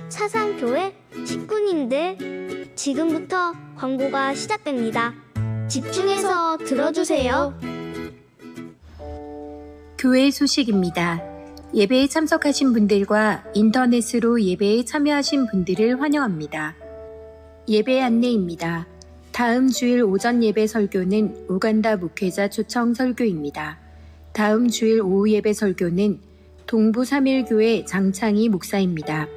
사상교회 식구님들, 지금부터 광고가 시작됩니다. 집중해서 들어주세요. 교회 소식입니다. 예배에 참석하신 분들과 인터넷으로 예배에 참여하신 분들을 환영합니다. 예배 안내입니다. 다음 주일 오전 예배 설교는 우간다 목회자 초청 설교입니다. 다음 주일 오후 예배 설교는 동부 3일교회 장창희 목사입니다.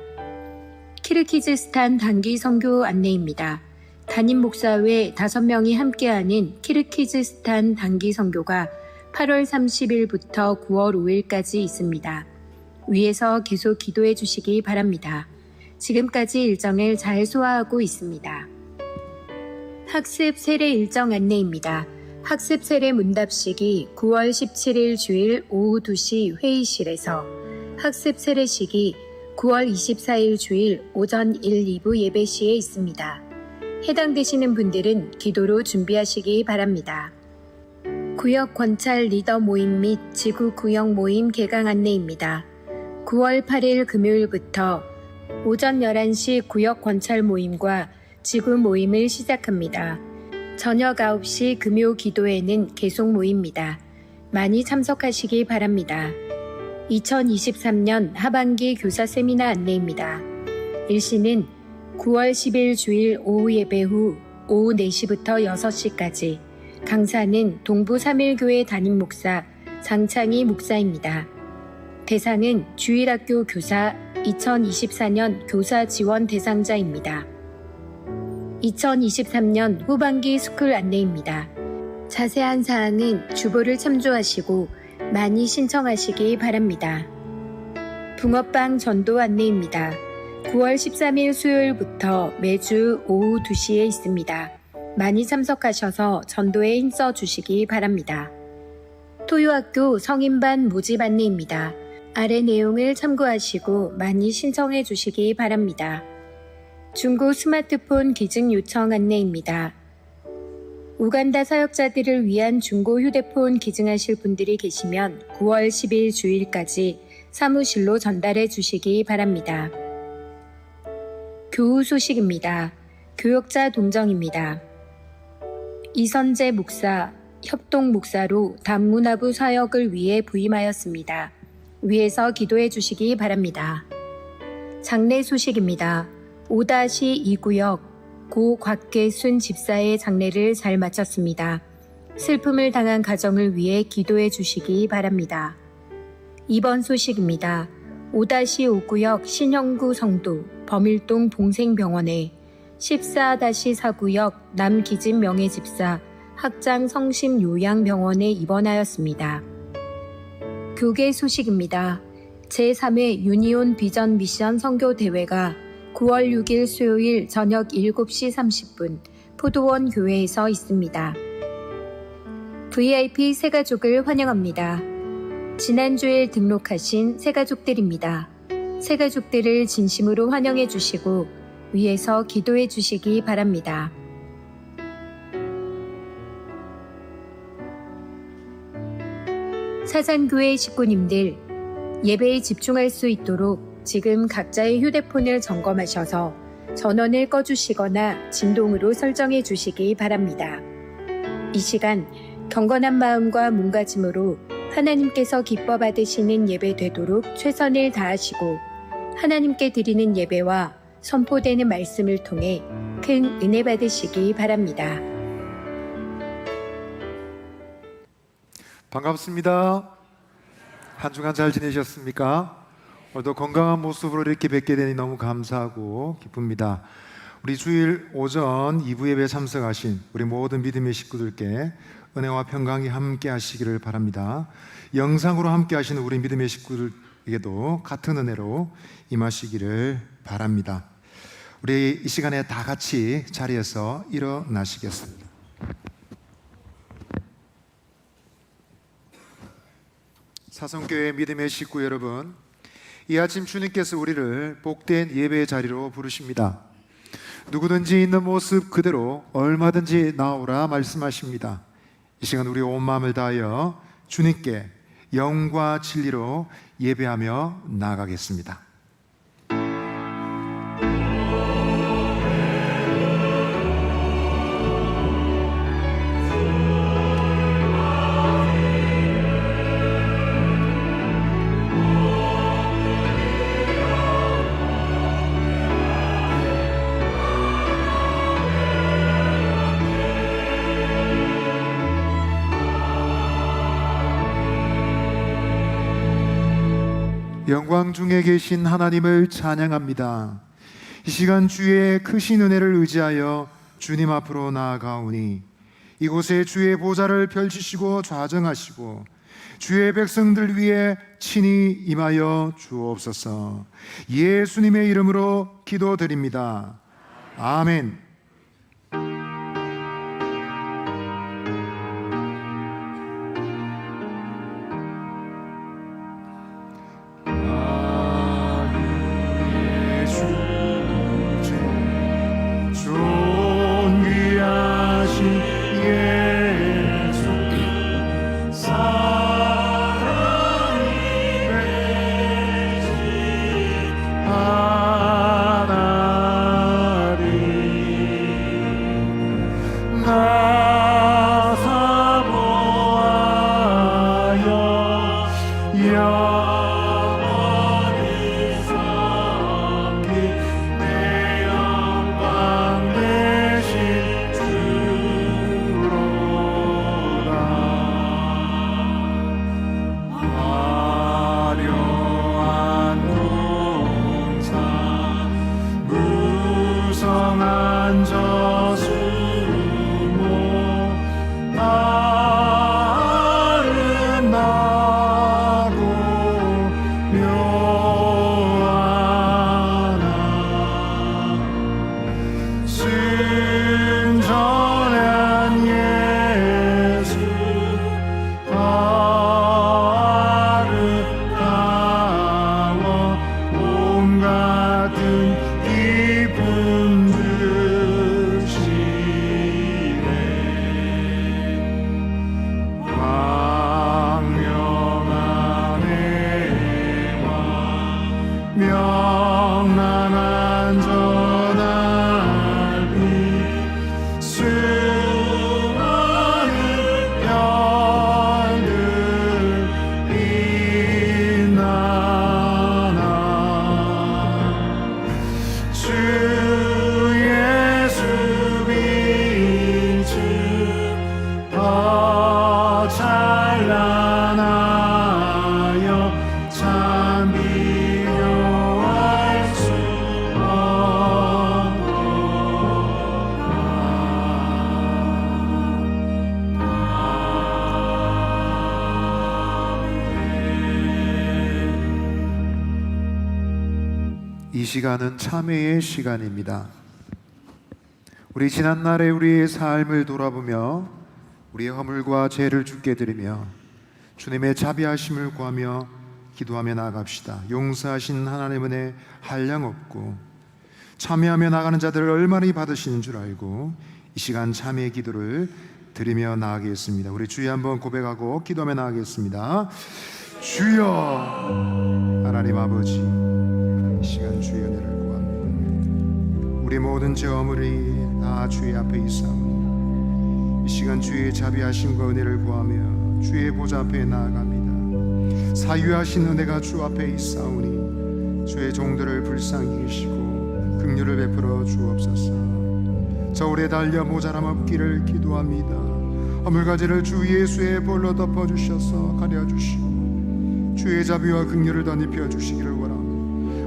키르키즈스탄 단기 선교 안내입니다. 담임 목사 외 5명이 함께하는 키르키즈스탄 단기 선교가 8월 30일부터 9월 5일까지 있습니다. 위에서 계속 기도해 주시기 바랍니다. 지금까지 일정을 잘 소화하고 있습니다. 학습 세례 일정 안내입니다. 학습 세례 문답식이 9월 17일 주일 오후 2시 회의실에서, 학습 세례식이 9월 24일 주일 오전 1, 2부 예배 시에 있습니다. 해당되시는 분들은 기도로 준비하시기 바랍니다. 구역 권찰 리더 모임 및 지구 구역 모임 개강 안내입니다. 9월 8일 금요일부터 오전 11시 구역 권찰 모임과 지구 모임을 시작합니다. 저녁 9시 금요 기도회는 계속 모입니다. 많이 참석하시기 바랍니다. 2023년 하반기 교사 세미나 안내입니다. 일시는 9월 10일 주일 오후 예배 후 오후 4시부터 6시까지, 강사는 동부 3일교회 담임 목사 장창희 목사입니다. 대상은 주일학교 교사 2024년 교사 지원 대상자입니다. 2023년 후반기 스쿨 안내입니다. 자세한 사항은 주보를 참조하시고 많이 신청하시기 바랍니다. 붕어빵 전도 안내입니다. 9월 13일 수요일부터 매주 오후 2시에 있습니다. 많이 참석하셔서 전도에 힘써 주시기 바랍니다. 토요학교 성인반 모집 안내입니다. 아래 내용을 참고하시고 많이 신청해 주시기 바랍니다. 중고 스마트폰 기증 요청 안내입니다. 우간다 사역자들을 위한 중고 휴대폰 기증하실 분들이 계시면 9월 10일 주일까지 사무실로 전달해 주시기 바랍니다. 교우 소식입니다. 교역자 동정입니다. 이선재 목사, 협동 목사로 단문화부 사역을 위해 부임하였습니다. 위에서 기도해 주시기 바랍니다. 장례 소식입니다. 5-2구역 고 곽계순 집사의 장례를 잘 마쳤습니다. 슬픔을 당한 가정을 위해 기도해 주시기 바랍니다. 이번 소식입니다. 5-5구역 신영구 성도 범일동 동생병원에 14-4구역 남기진 명예집사 학장 성심 요양병원에 입원하였습니다. 교계 소식입니다. 제3회 유니온 비전 미션 선교대회가 9월 6일 수요일 저녁 7시 30분 포도원 교회에서 있습니다. VIP 새가족을 환영합니다. 지난주에 등록하신 새가족들입니다. 새가족들을 진심으로 환영해 주시고 위에서 기도해 주시기 바랍니다. 사산교회 식구님들, 예배에 집중할 수 있도록 지금 각자의 휴대폰을 점검하셔서 전원을 꺼주시거나 진동으로 설정해 주시기 바랍니다. 이 시간 경건한 마음과 몸가짐으로 하나님께서 기뻐 받으시는 예배 되도록 최선을 다하시고, 하나님께 드리는 예배와 선포되는 말씀을 통해 큰 은혜 받으시기 바랍니다. 반갑습니다. 한 주간 잘 지내셨습니까? 오늘도 건강한 모습으로 이렇게 뵙게 되니 너무 감사하고 기쁩니다. 우리 주일 오전 2부 예배에 참석하신 우리 모든 믿음의 식구들께 은혜와 평강이 함께 하시기를 바랍니다. 영상으로 함께 하시는 우리 믿음의 식구들에게도 같은 은혜로 임하시기를 바랍니다. 우리 이 시간에 다 같이 자리에서 일어나시겠습니다. 사성교회 믿음의 식구 여러분, 이 아침 주님께서 우리를 복된 예배의 자리로 부르십니다. 누구든지 있는 모습 그대로 얼마든지 나오라 말씀하십니다. 이 시간 우리 온 마음을 다하여 주님께 영과 진리로 예배하며 나아가겠습니다. 영광 중에 계신 하나님을 찬양합니다. 이 시간 주의 크신 은혜를 의지하여 주님 앞으로 나아가오니 이곳에 주의 보좌를 펼치시고 좌정하시고 주의 백성들 위해 친히 임하여 주옵소서. 예수님의 이름으로 기도드립니다. 아멘. 이 시간은 참회의 시간입니다. 우리 지난날의 우리의 삶을 돌아보며 우리의 허물과 죄를 주께 드리며 주님의 자비하심을 구하며 기도하며 나아갑시다. 용서하신 하나님 은혜 한량 없고 참회하며 나가는 자들을 얼마나 받으시는 줄 알고 이 시간 참회의 기도를 드리며 나아가겠습니다. 우리 주여 한번 고백하고 기도하며 나아가겠습니다. 주여, 하나님 아버지, 이 시간 주의 은혜를 구합니다. 우리 모든 죄 허물이 다 주의 앞에 있사오니 이 시간 주의 자비하심과 은혜를 구하며 주의 보좌 앞에 나아갑니다. 사유하신 은혜가 주 앞에 있사오니 주의 종들을 불쌍히 여기시고 긍휼을 베풀어 주옵소서. 저울에 달려 모자람 없기를 기도합니다. 허물가지를 주 예수의 볼로 덮어주셔서 가려주시고 주의 자비와 긍휼을 덧입혀 주시기를 원합니다.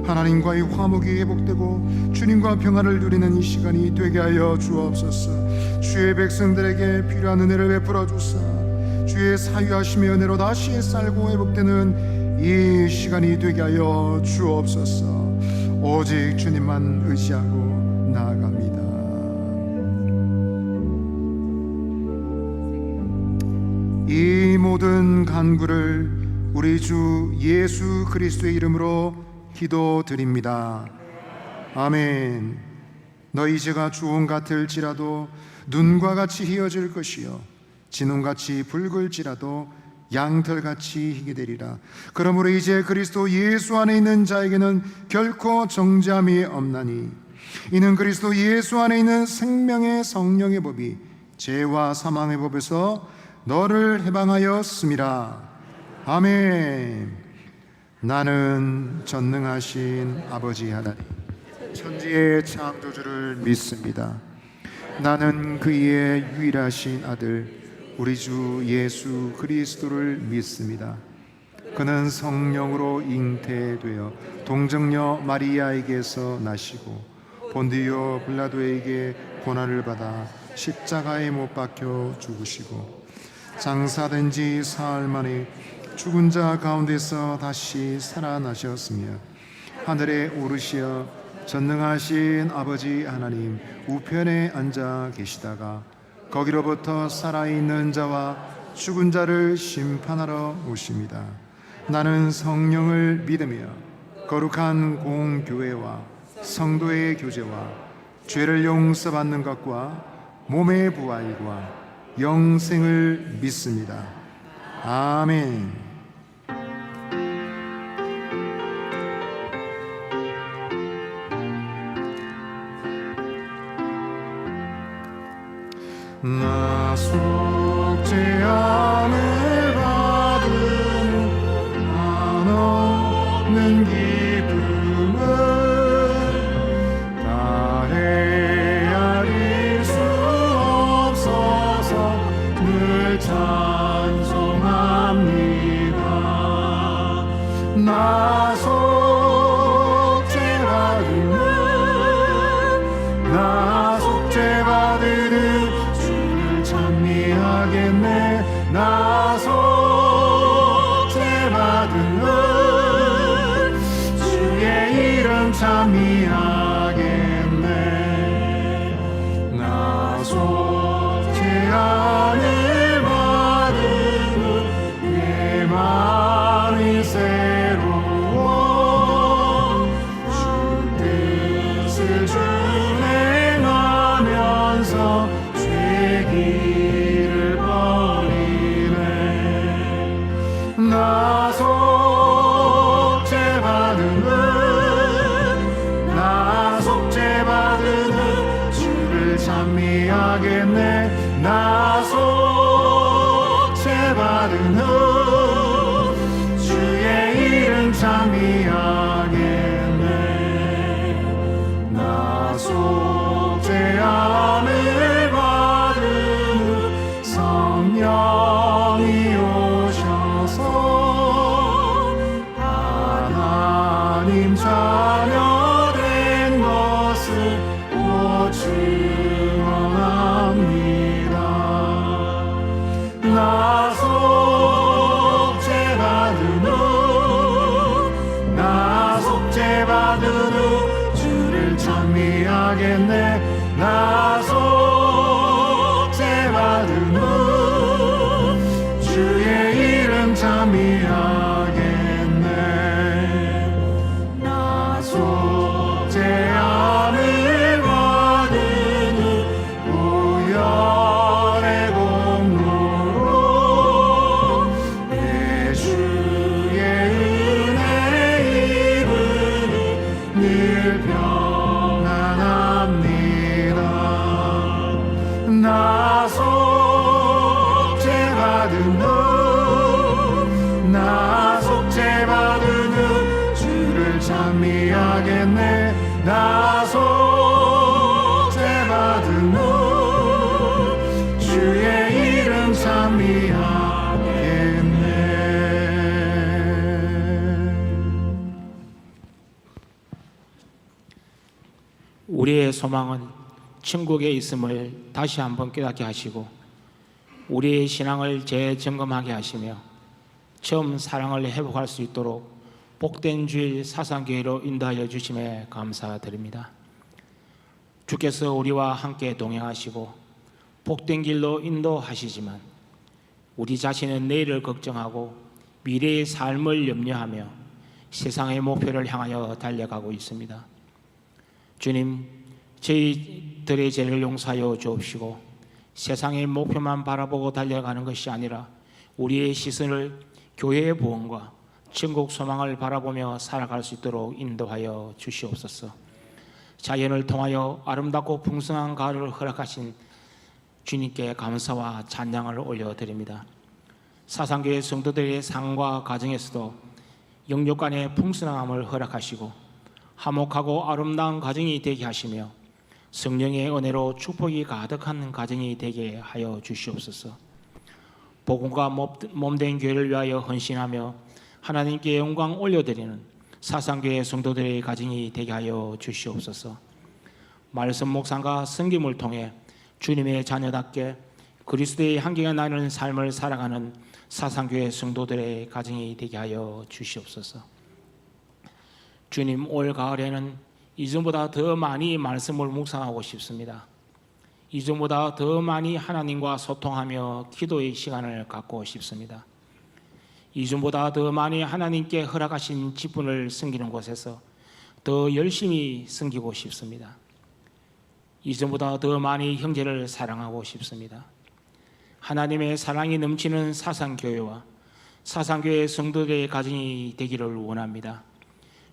하나님과의 화목이 회복되고 주님과 평화를 누리는 이 시간이 되게 하여 주옵소서. 주의 백성들에게 필요한 은혜를 베풀어 주사 주의 사유하심의 은혜로 다시 살고 회복되는 이 시간이 되게 하여 주옵소서. 오직 주님만 의지하고 나아갑니다. 이 모든 간구를 우리 주 예수 그리스도의 이름으로 기도드립니다. 아멘. 너희 죄가 주홍 같을지라도 눈과 같이 희어질 것이요 진홍같이 붉을지라도 양털같이 희게 되리라. 그러므로 이제 그리스도 예수 안에 있는 자에게는 결코 정죄함이 없나니 이는 그리스도 예수 안에 있는 생명의 성령의 법이 죄와 사망의 법에서 너를 해방하였음이라. 아멘. 나는 전능하신 아버지 하나님 천지의 창조주를 믿습니다. 나는 그의 유일하신 아들 우리 주 예수 그리스도를 믿습니다. 그는 성령으로 잉태되어 동정녀 마리아에게서 나시고 본디오 빌라도에게 고난을 받아 십자가에 못 박혀 죽으시고 장사된 지 사흘 만에 죽은 자 가운데서 다시 살아나셨으며 하늘에 오르시어 전능하신 아버지 하나님 우편에 앉아 계시다가 거기로부터 살아있는 자와 죽은 자를 심판하러 오십니다. 나는 성령을 믿으며 거룩한 공교회와 성도의 교제와 죄를 용서받는 것과 몸의 부활과 영생을 믿습니다. 아멘. 나 속죄함을 받은 한없는 기쁨을 다 헤아릴 수 없어서 늘 찬송합니다. 나 속죄받으는 나 속죄받으는 찬미하겠네. 나 속죄받으는 주의 이름 찬미하겠네. 나 속죄함을 받으는 내 마음이 새로워 주 뜻을 준행하면서 길을 버리네. 나 속죄받으는 주를 찬미하겠네. 나 속죄받으는 주의 이름 찬미하겠네. 나 속죄함을 성령이 오셔서 하나님 자녀 된 것을 곧 증언합니다. 나 속죄받으는 주를 찬미하겠네. 나 속죄받으는 주의 이름 찬미하겠네. 나 속죄함을 받으는 보혈의 공로로 내 주의 은혜 입으니 늘 평안합니다. 나 속죄받으는 주를 찬미하겠네. 나 속죄받으는 주의 이름 찬미하겠네. 우리의 소망은 천국에 있음을 다시 한번 깨닫게 하시고 우리의 신앙을 재점검하게 하시며 처음 사랑을 회복할 수 있도록 복된 주일 사상교회로 인도하여 주심에 감사드립니다. 주께서 우리와 함께 동행하시고 복된 길로 인도하시지만 우리 자신은 내일을 걱정하고 미래의 삶을 염려하며 세상의 목표를 향하여 달려가고 있습니다. 주님, 저희들의 죄를 용서하여 주옵시고 세상의 목표만 바라보고 달려가는 것이 아니라 우리의 시선을 교회의 부흥과 천국 소망을 바라보며 살아갈 수 있도록 인도하여 주시옵소서. 자연을 통하여 아름답고 풍성한 가을을 허락하신 주님께 감사와 찬양을 올려드립니다. 사상교회 성도들의 삶과 가정에서도 영육 간의 풍성함을 허락하시고 화목하고 아름다운 가정이 되게 하시며 성령의 은혜로 축복이 가득한 가정이 되게 하여 주시옵소서. 복음과 몸된 교회를 위하여 헌신하며 하나님께 영광 올려드리는 사상교회 성도들의 가정이 되게 하여 주시옵소서. 말씀 묵상과 성김을 통해 주님의 자녀답게 그리스도의 향기가 나는 삶을 살아가는 사상교회 성도들의 가정이 되게 하여 주시옵소서. 주님, 올 가을에는 이전보다 더 많이 말씀을 묵상하고 싶습니다. 이전보다 더 많이 하나님과 소통하며 기도의 시간을 갖고 싶습니다. 이전보다 더 많이 하나님께 허락하신 직분을 섬기는 곳에서 더 열심히 섬기고 싶습니다. 이전보다 더 많이 형제를 사랑하고 싶습니다. 하나님의 사랑이 넘치는 사상교회와 사상교회 성도들의 가정이 되기를 원합니다.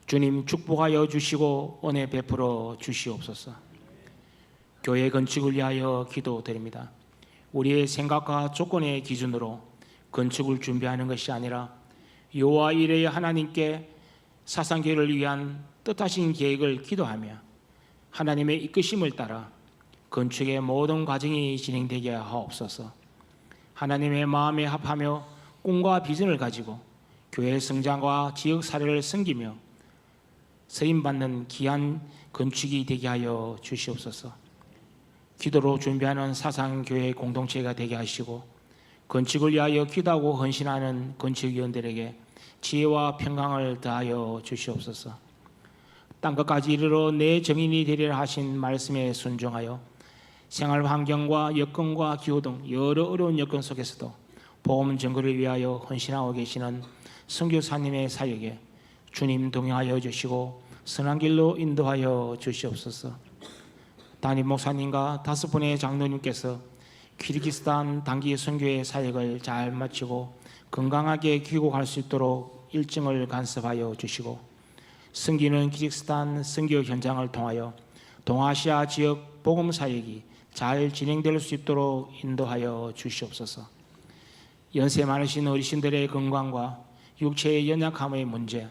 주님, 축복하여 주시고 은혜 베풀어 주시옵소서. 교회 건축을 위하여 기도드립니다. 우리의 생각과 조건의 기준으로 건축을 준비하는 것이 아니라 여호와 이레의 하나님께 사상교회를 위한 뜻하신 계획을 기도하며 하나님의 이끄심을 따라 건축의 모든 과정이 진행되게 하옵소서. 하나님의 마음에 합하며 꿈과 비전을 가지고 교회 성장과 지역 사회를 섬기며 쓰임받는 귀한 건축이 되게 하여 주시옵소서. 기도로 준비하는 사상교회 공동체가 되게 하시고 건축을 위하여 기도하고 헌신하는 건축위원들에게 지혜와 평강을 더하여 주시옵소서. 땅끝까지 이르러 내 정인이 되리라 하신 말씀에 순종하여 생활 환경과 여건과 기후 등 여러 어려운 여건 속에서도 복음 전거를 위하여 헌신하고 계시는 선교사님의 사역에 주님 동행하여 주시고 선한 길로 인도하여 주시옵소서. 담임 목사님과 5분의 장로님께서 키르기스탄 단기 선교의 사역을 잘 마치고 건강하게 귀국할 수 있도록 일정을 간섭하여 주시고 섬기는 키르기스탄 선교 현장을 통하여 동아시아 지역 복음 사역이 잘 진행될 수 있도록 인도하여 주시옵소서. 연세 많으신 어르신들의 건강과 육체의 연약함의 문제,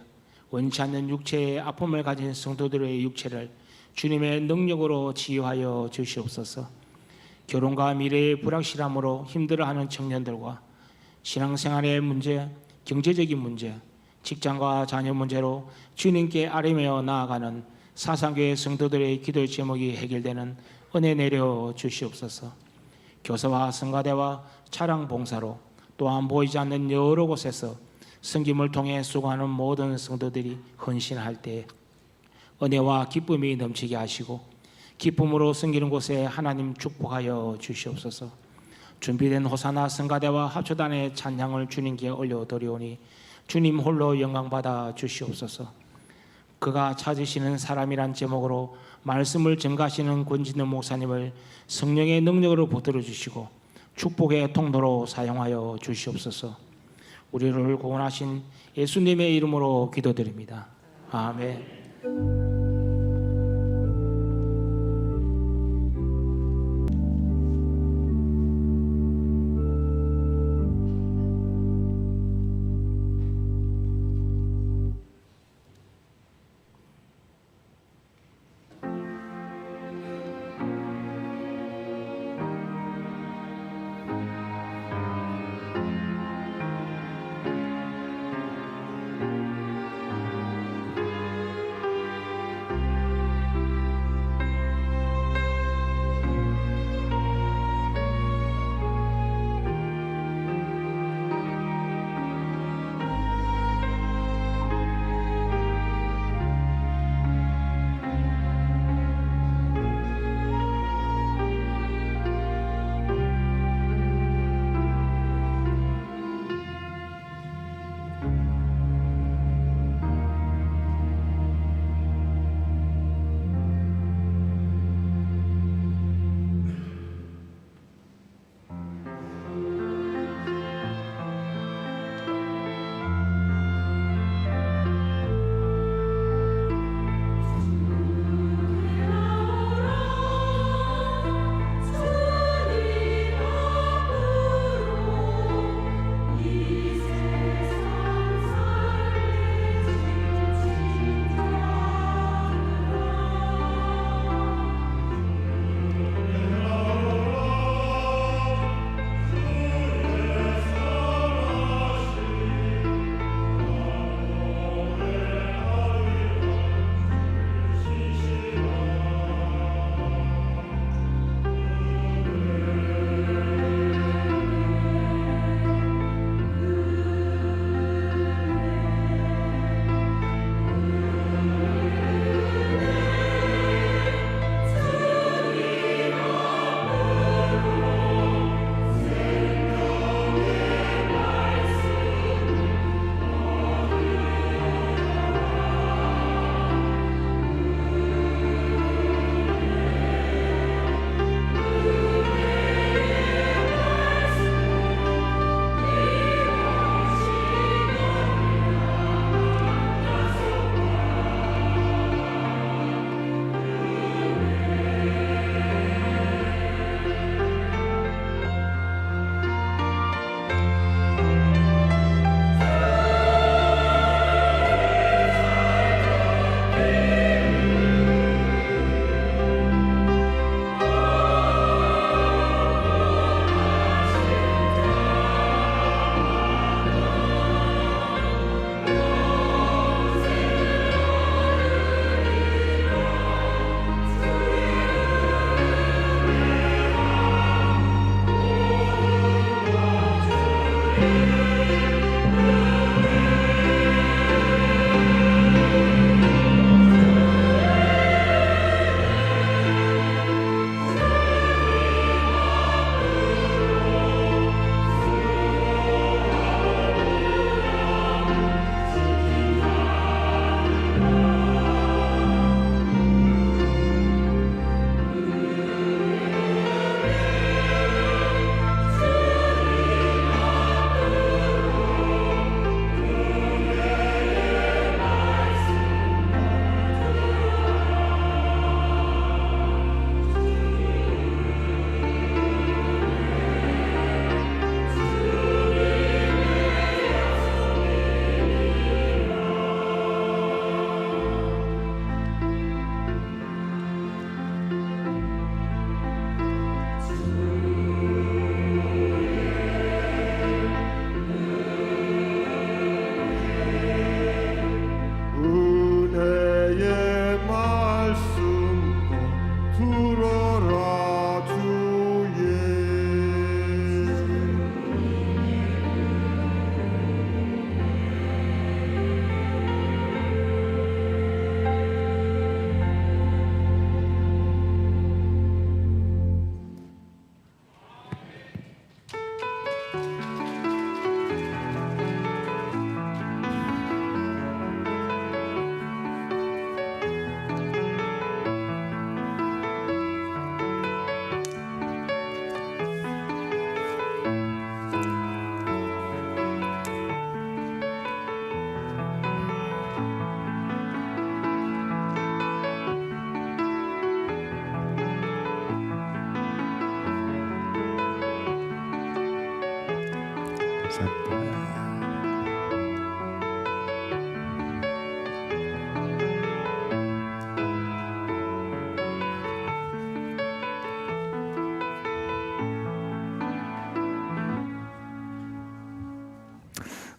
원치 않는 육체의 아픔을 가진 성도들의 육체를 주님의 능력으로 치유하여 주시옵소서. 결혼과 미래의 불확실함으로 힘들어하는 청년들과 신앙생활의 문제, 경제적인 문제, 직장과 자녀 문제로 주님께 아뢰며 나아가는 사상교회 성도들의 기도 제목이 해결되는 은혜 내려 주시옵소서. 교사와 성가대와 차량 봉사로 또한 보이지 않는 여러 곳에서 섬김을 통해 수고하는 모든 성도들이 헌신할 때 은혜와 기쁨이 넘치게 하시고 기쁨으로 섬기는 곳에 하나님 축복하여 주시옵소서. 준비된 호사나 성가대와 합초단의 찬양을 주님께 올려드리오니 주님 홀로 영광받아 주시옵소서. 그가 찾으시는 사람이란 제목으로 말씀을 전가하시는 권진우 목사님을 성령의 능력으로 붙들어 주시고 축복의 통로로 사용하여 주시옵소서. 우리를 구원하신 예수님의 이름으로 기도드립니다. 아멘.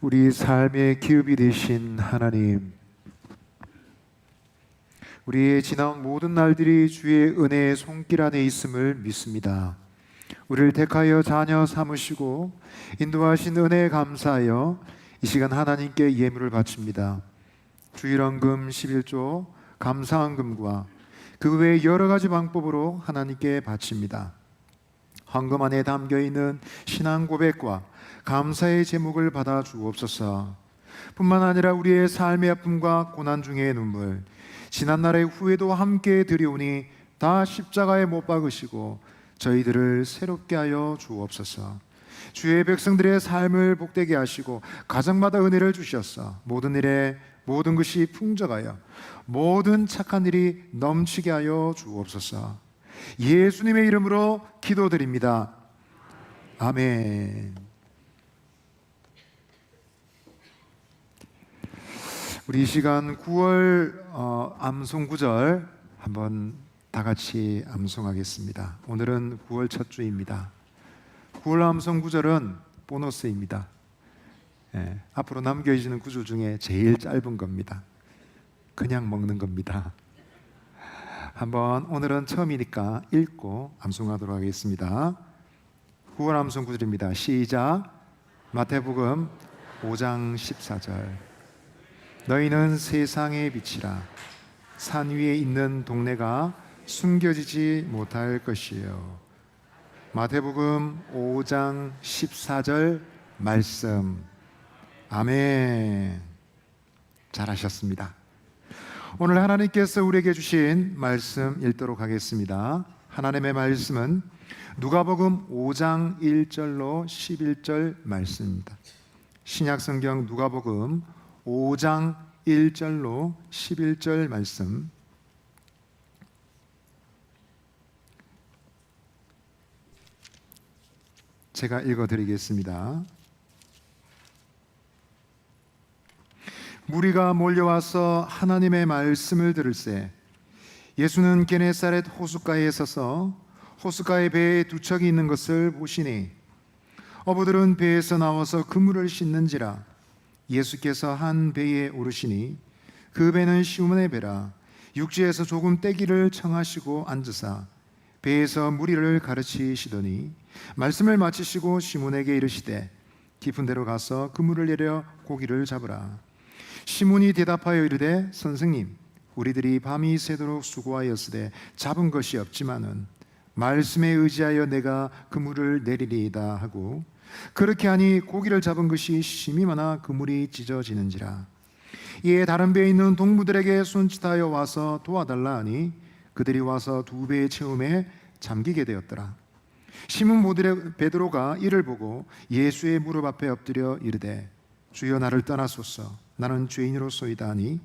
우리 삶의 기업이 되신 하나님, 우리의 지나온 모든 날들이 주의 은혜의 손길 안에 있음을 믿습니다. 우리를 택하여 자녀 삼으시고 인도하신 은혜에 감사하여 이 시간 하나님께 예물을 바칩니다. 주일헌금 11조 감사헌금과 그 외에 여러 가지 방법으로 하나님께 바칩니다. 헌금 안에 담겨있는 신앙 고백과 감사의 제목을 받아 주옵소서. 뿐만 아니라 우리의 삶의 아픔과 고난 중의 눈물, 지난날의 후회도 함께 드리오니 다 십자가에 못 박으시고 저희들을 새롭게 하여 주옵소서. 주의 백성들의 삶을 복되게 하시고 가정마다 은혜를 주셔서 모든 일에 모든 것이 풍족하여 모든 착한 일이 넘치게 하여 주옵소서. 예수님의 이름으로 기도드립니다. 아멘. 우리 이 시간 9월 암송 구절 한번 다 같이 암송하겠습니다. 오늘은 9월 첫 주입니다. 9월 암송 구절은 보너스입니다. 앞으로 남겨지는 구절 중에 제일 짧은 겁니다. 그냥 먹는 겁니다. 한번 오늘은 처음이니까 읽고 암송하도록 하겠습니다. 9월 암송 구절입니다. 시작. 마태복음 5장 14절. 너희는 세상의 빛이라. 산 위에 있는 동네가 숨겨지지 못할 것이요. 마태복음 5장 14절 말씀. 아멘. 잘하셨습니다. 오늘 하나님께서 우리에게 주신 말씀 읽도록 하겠습니다. 하나님의 말씀은 누가복음 5장 1절로 11절 말씀입니다. 신약성경 누가복음 5장 1절로 11절 말씀. 제가 읽어드리겠습니다. 무리가 몰려와서 하나님의 말씀을 들을새 예수는 게네사렛 호숫가에 서서 호숫가에 배에 두 척이 있는 것을 보시니 어부들은 배에서 나와서 그물을 씻는지라. 예수께서 한 배에 오르시니 그 배는 시몬의 배라. 육지에서 조금 떼기를 청하시고 앉으사 배에서 무리를 가르치시더니 말씀을 마치시고 시몬에게 이르시되 깊은 데로 가서 그물을 내려 고기를 잡으라. 시몬이 대답하여 이르되 선생님, 우리들이 밤이 새도록 수고하였으되 잡은 것이 없지만은 말씀에 의지하여 내가 그물을 내리리이다 하고 그렇게 하니 고기를 잡은 것이 심히 많아 그물이 찢어지는지라. 이에 다른 배에 있는 동무들에게 손짓하여 와서 도와달라 하니 그들이 와서 두 배의 채움에 잠기게 되었더라. 시몬 베드로가 이를 보고 예수의 무릎 앞에 엎드려 이르되 주여 나를 떠나소서 나는 죄인으로소이다 하니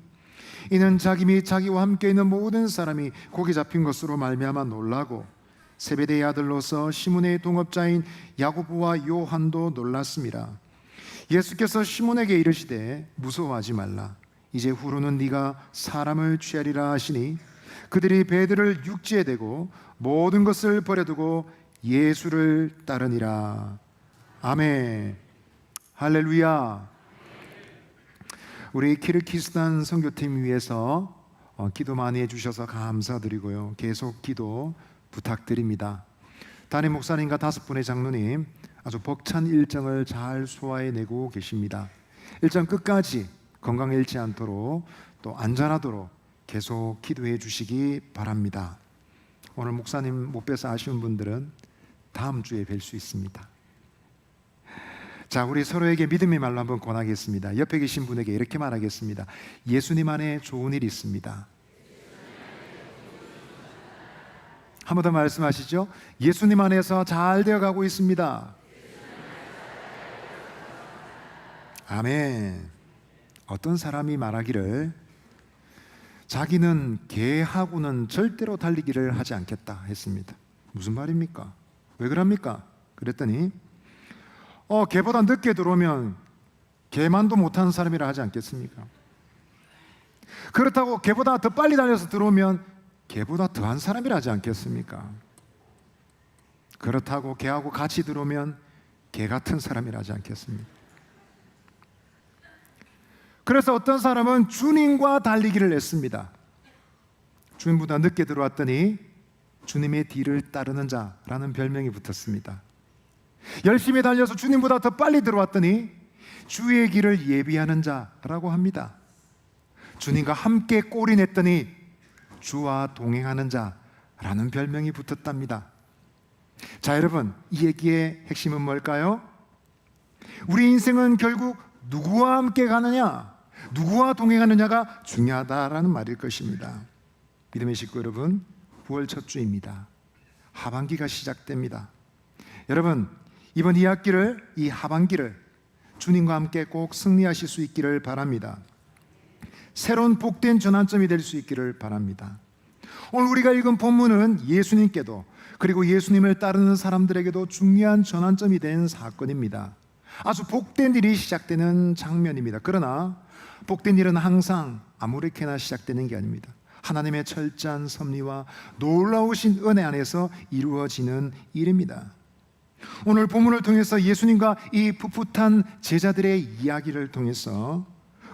이는 자기 및 자기와 함께 있는 모든 사람이 고기 잡힌 것으로 말미암아 놀라고 세베대의 아들로서 시몬의 동업자인 야고보와 요한도 놀랐습니다. 예수께서 시몬에게 이르시되 무서워하지 말라. 이제 후로는 네가 사람을 취하리라 하시니 그들이 배들을 육지에 대고 모든 것을 버려두고 예수를 따르니라. 아멘. 할렐루야. 우리 키르기스탄 선교팀 위해서 기도 많이 해주셔서 감사드리고요. 계속 기도 부탁드립니다. 담임 목사님과 5분의 장로님 아주 벅찬 일정을 잘 소화해내고 계십니다. 일정 끝까지 건강 잃지 않도록 또 안전하도록 계속 기도해 주시기 바랍니다. 오늘 목사님 못 뵈서 아쉬운 분들은 다음 주에 뵐 수 있습니다. 자, 우리 서로에게 믿음의 말로 한번 권하겠습니다. 옆에 계신 분에게 이렇게 말하겠습니다. 예수님 안에 좋은 일이 있습니다. 한 번 더 말씀하시죠. 예수님 안에서 잘 되어가고 있습니다. 아멘. 어떤 사람이 말하기를 자기는 개하고는 절대로 달리기를 하지 않겠다 했습니다. 무슨 말입니까? 왜 그럽니까? 그랬더니 개보다 늦게 들어오면 개만도 못하는 사람이라 하지 않겠습니까? 그렇다고 개보다 더 빨리 달려서 들어오면 개보다 더한 사람이라 하지 않겠습니까? 그렇다고 개하고 같이 들어오면 개 같은 사람이라 하지 않겠습니까? 그래서 어떤 사람은 주님과 달리기를 했습니다. 주님보다 늦게 들어왔더니 주님의 뒤를 따르는 자라는 별명이 붙었습니다. 열심히 달려서 주님보다 더 빨리 들어왔더니 주의 길을 예비하는 자라고 합니다. 주님과 함께 꼬리 냈더니 주와 동행하는 자라는 별명이 붙었답니다. 자, 여러분, 이 얘기의 핵심은 뭘까요? 우리 인생은 결국 누구와 함께 가느냐, 누구와 동행하느냐가 중요하다라는 말일 것입니다. 믿음의 식구 여러분, 9월 첫 주입니다. 하반기가 시작됩니다. 여러분, 이번 이 하반기를 주님과 함께 꼭 승리하실 수 있기를 바랍니다. 새로운 복된 전환점이 될 수 있기를 바랍니다. 오늘 우리가 읽은 본문은 예수님께도 그리고 예수님을 따르는 사람들에게도 중요한 전환점이 된 사건입니다. 아주 복된 일이 시작되는 장면입니다. 그러나 복된 일은 항상 아무렇게나 시작되는 게 아닙니다. 하나님의 철저한 섭리와 놀라우신 은혜 안에서 이루어지는 일입니다. 오늘 본문을 통해서 예수님과 이 풋풋한 제자들의 이야기를 통해서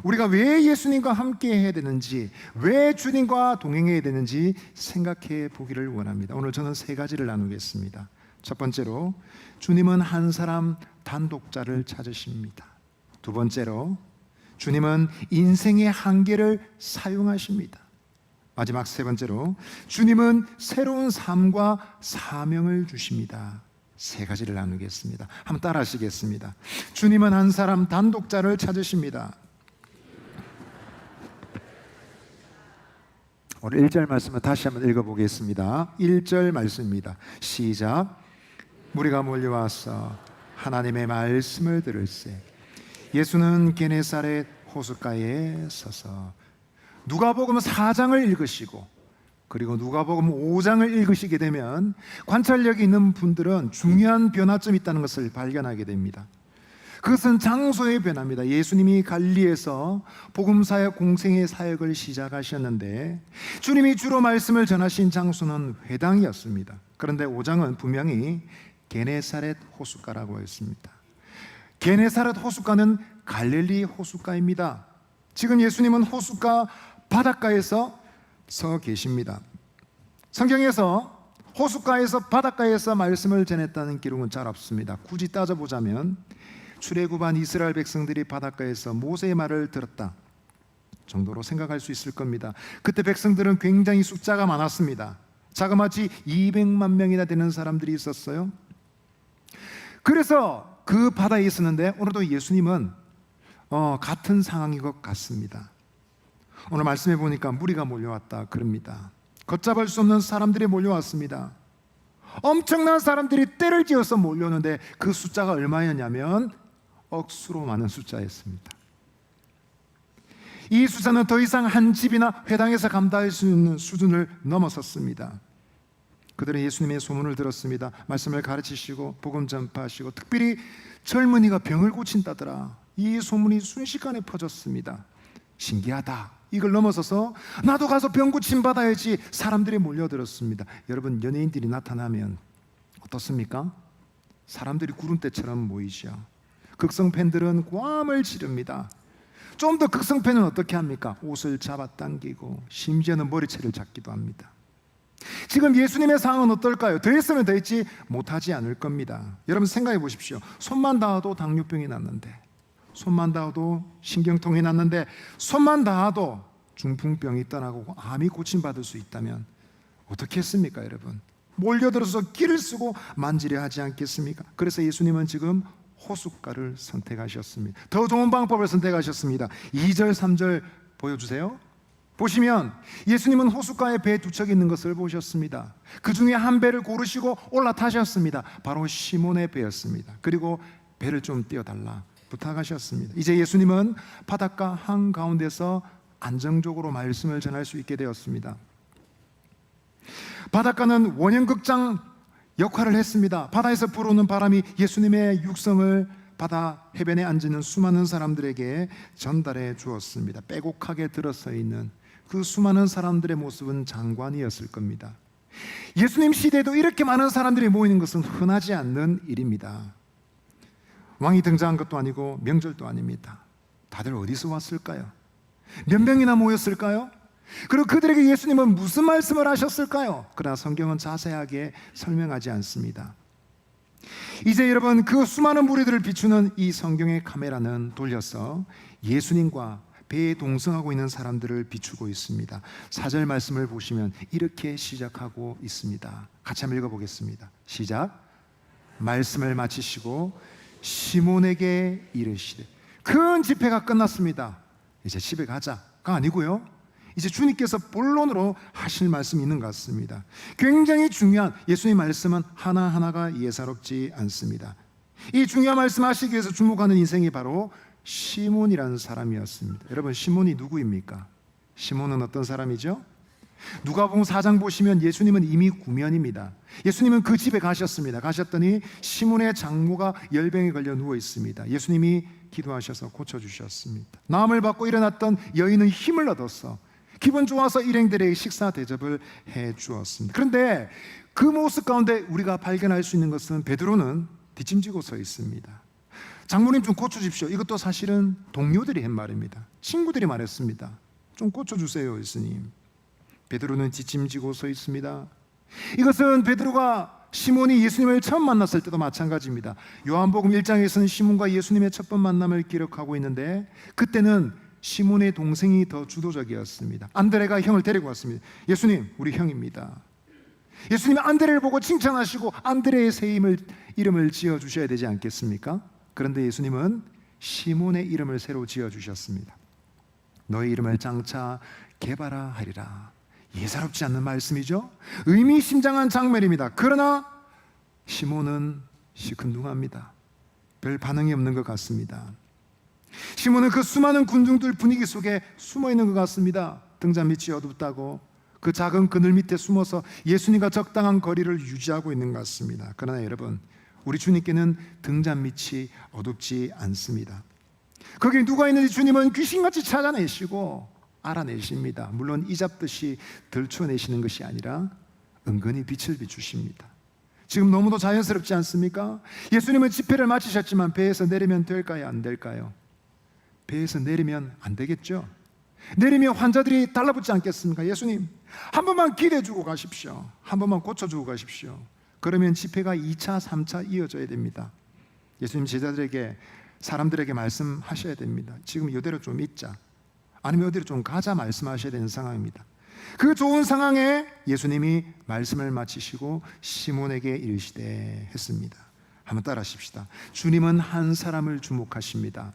우리가 왜 예수님과 함께 해야 되는지, 왜 주님과 동행해야 되는지 생각해 보기를 원합니다. 오늘 저는 세 가지를 나누겠습니다. 첫 번째로, 주님은 한 사람 단독자를 찾으십니다. 두 번째로, 주님은 인생의 한계를 사용하십니다. 마지막 세 번째로, 주님은 새로운 삶과 사명을 주십니다. 세 가지를 나누겠습니다. 한번 따라 하시겠습니다. 주님은 한 사람 단독자를 찾으십니다. 오늘 1절 말씀을 다시 한번 읽어보겠습니다. 1절 말씀입니다. 시작. 무리가 몰려와서 하나님의 말씀을 들을세 예수는 게네사렛 호숫가에 서서 누가복음 4장을 읽으시고 그리고 누가복음 5장을 읽으시게 되면 관찰력이 있는 분들은 중요한 변화점이 있다는 것을 발견하게 됩니다. 그것은 장소의 변화입니다. 예수님이 갈릴리에서 복음사역 공생의 사역을 시작하셨는데 주님이 주로 말씀을 전하신 장소는 회당이었습니다. 그런데 5장은 분명히 게네사렛 호숫가라고 했습니다. 게네사렛 호숫가는 갈릴리 호숫가입니다. 지금 예수님은 호숫가 바닷가에서 서 계십니다. 성경에서 호숫가에서 바닷가에서 말씀을 전했다는 기록은 잘 없습니다. 굳이 따져보자면 출애굽한 이스라엘 백성들이 바닷가에서 모세의 말을 들었다 정도로 생각할 수 있을 겁니다. 그때 백성들은 굉장히 숫자가 많았습니다. 자그마치 200만 명이나 되는 사람들이 있었어요. 그래서 그 바다에 있었는데 오늘도 예수님은 같은 상황인 것 같습니다. 오늘 말씀해 보니까 무리가 몰려왔다 그럽니다. 걷잡을 수 없는 사람들이 몰려왔습니다. 엄청난 사람들이 떼를 지어서 몰려오는데 그 숫자가 얼마였냐면 억수로 많은 숫자였습니다. 이 숫자는 더 이상 한 집이나 회당에서 감당할 수 있는 수준을 넘어섰습니다. 그들은 예수님의 소문을 들었습니다. 말씀을 가르치시고 복음 전파하시고 특별히 젊은이가 병을 고친다더라. 이 소문이 순식간에 퍼졌습니다. 신기하다. 이걸 넘어서서 나도 가서 병 고침 받아야지 사람들이 몰려들었습니다. 여러분, 연예인들이 나타나면 어떻습니까? 사람들이 구름대처럼 모이죠. 극성 팬들은 꽐을 지릅니다. 좀 더 극성 팬은 어떻게 합니까? 옷을 잡아당기고 심지어는 머리채를 잡기도 합니다. 지금 예수님의 상황은 어떨까요? 더 했으면 더 했지 못하지 않을 겁니다. 여러분 생각해 보십시오. 손만 닿아도 당뇨병이 났는데, 손만 닿아도 신경통이 났는데, 손만 닿아도 중풍병이 떠나고 암이 고침받을 수 있다면 어떻게 했습니까, 여러분? 몰려들어서 길을 쓰고 만지려 하지 않겠습니까? 그래서 예수님은 지금 호숫가를 선택하셨습니다. 더 좋은 방법을 선택하셨습니다. 2절 3절 보여주세요. 보시면 예수님은 호숫가에 배 두 척 있는 것을 보셨습니다. 그 중에 한 배를 고르시고 올라타셨습니다. 바로 시몬의 배였습니다. 그리고 배를 좀 띄워달라 부탁하셨습니다. 이제 예수님은 바닷가 한가운데서 안정적으로 말씀을 전할 수 있게 되었습니다. 바닷가는 원형극장 역할을 했습니다. 바다에서 불어오는 바람이 예수님의 육성을 바다 해변에 앉는 수많은 사람들에게 전달해 주었습니다. 빼곡하게 들어서 있는 그 수많은 사람들의 모습은 장관이었을 겁니다. 예수님 시대에도 이렇게 많은 사람들이 모이는 것은 흔하지 않는 일입니다. 왕이 등장한 것도 아니고 명절도 아닙니다. 다들 어디서 왔을까요? 몇 명이나 모였을까요? 그리고 그들에게 예수님은 무슨 말씀을 하셨을까요? 그러나 성경은 자세하게 설명하지 않습니다. 이제 여러분, 그 수많은 무리들을 비추는 이 성경의 카메라는 돌려서 예수님과 배에 동승하고 있는 사람들을 비추고 있습니다. 4절 말씀을 보시면 이렇게 시작하고 있습니다. 같이 한번 읽어보겠습니다. 시작. 말씀을 마치시고 시몬에게 이르시되. 큰 집회가 끝났습니다. 이제 집에 가자가 아니고요, 이제 주님께서 본론으로 하실 말씀이 있는 것 같습니다. 굉장히 중요한 예수님의 말씀은 하나하나가 예사롭지 않습니다. 이 중요한 말씀 하시기 위해서 주목하는 인생이 바로 시몬이라는 사람이었습니다. 여러분, 시몬이 누구입니까? 시몬은 어떤 사람이죠? 누가복음 4장 보시면 예수님은 이미 구면입니다. 예수님은 그 집에 가셨습니다. 가셨더니 시몬의 장모가 열병에 걸려 누워 있습니다. 예수님이 기도하셔서 고쳐주셨습니다. 나음을 받고 일어났던 여인은 힘을 얻어서 기분 좋아서 일행들에게 식사 대접을 해 주었습니다. 그런데 그 모습 가운데 우리가 발견할 수 있는 것은 베드로는 뒷짐지고 서 있습니다. 장모님 좀 고쳐주십시오. 이것도 사실은 동료들이 한 말입니다. 친구들이 말했습니다. 좀 고쳐주세요, 예수님. 베드로는 뒷짐지고 서 있습니다. 이것은 베드로가 시몬이 예수님을 처음 만났을 때도 마찬가지입니다. 요한복음 1장에서는 시몬과 예수님의 첫 번 만남을 기록하고 있는데, 그때는 시몬의 동생이 더 주도적이었습니다. 안드레가 형을 데리고 왔습니다. 예수님, 우리 형입니다. 예수님이 안드레를 보고 칭찬하시고 안드레의 새 이름을 지어주셔야 되지 않겠습니까? 그런데 예수님은 시몬의 이름을 새로 지어주셨습니다. 너의 이름을 장차 게바라 하리라. 예사롭지 않는 말씀이죠. 의미심장한 장면입니다. 그러나 시몬은 시큰둥합니다. 별 반응이 없는 것 같습니다. 시몬은 그 수많은 군중들 분위기 속에 숨어 있는 것 같습니다. 등잔 밑이 어둡다고 그 작은 그늘 밑에 숨어서 예수님과 적당한 거리를 유지하고 있는 것 같습니다. 그러나 여러분, 우리 주님께는 등잔 밑이 어둡지 않습니다. 거기 누가 있는지 주님은 귀신같이 찾아내시고 알아내십니다. 물론 이잡듯이 들춰내시는 것이 아니라 은근히 빛을 비추십니다. 지금 너무도 자연스럽지 않습니까? 예수님은 집회를 마치셨지만 배에서 내리면 될까요? 안 될까요? 배에서 내리면 안 되겠죠? 내리면 환자들이 달라붙지 않겠습니까? 예수님, 한 번만 기대주고 가십시오. 한 번만 고쳐주고 가십시오. 그러면 집회가 2차, 3차 이어져야 됩니다. 예수님 제자들에게, 사람들에게 말씀하셔야 됩니다. 지금 이대로 좀 있자, 아니면 어디로 좀 가자 말씀하셔야 되는 상황입니다. 그 좋은 상황에 예수님이 말씀을 마치시고 시몬에게 이르시되 했습니다. 한번 따라 하십시다. 주님은 한 사람을 주목하십니다.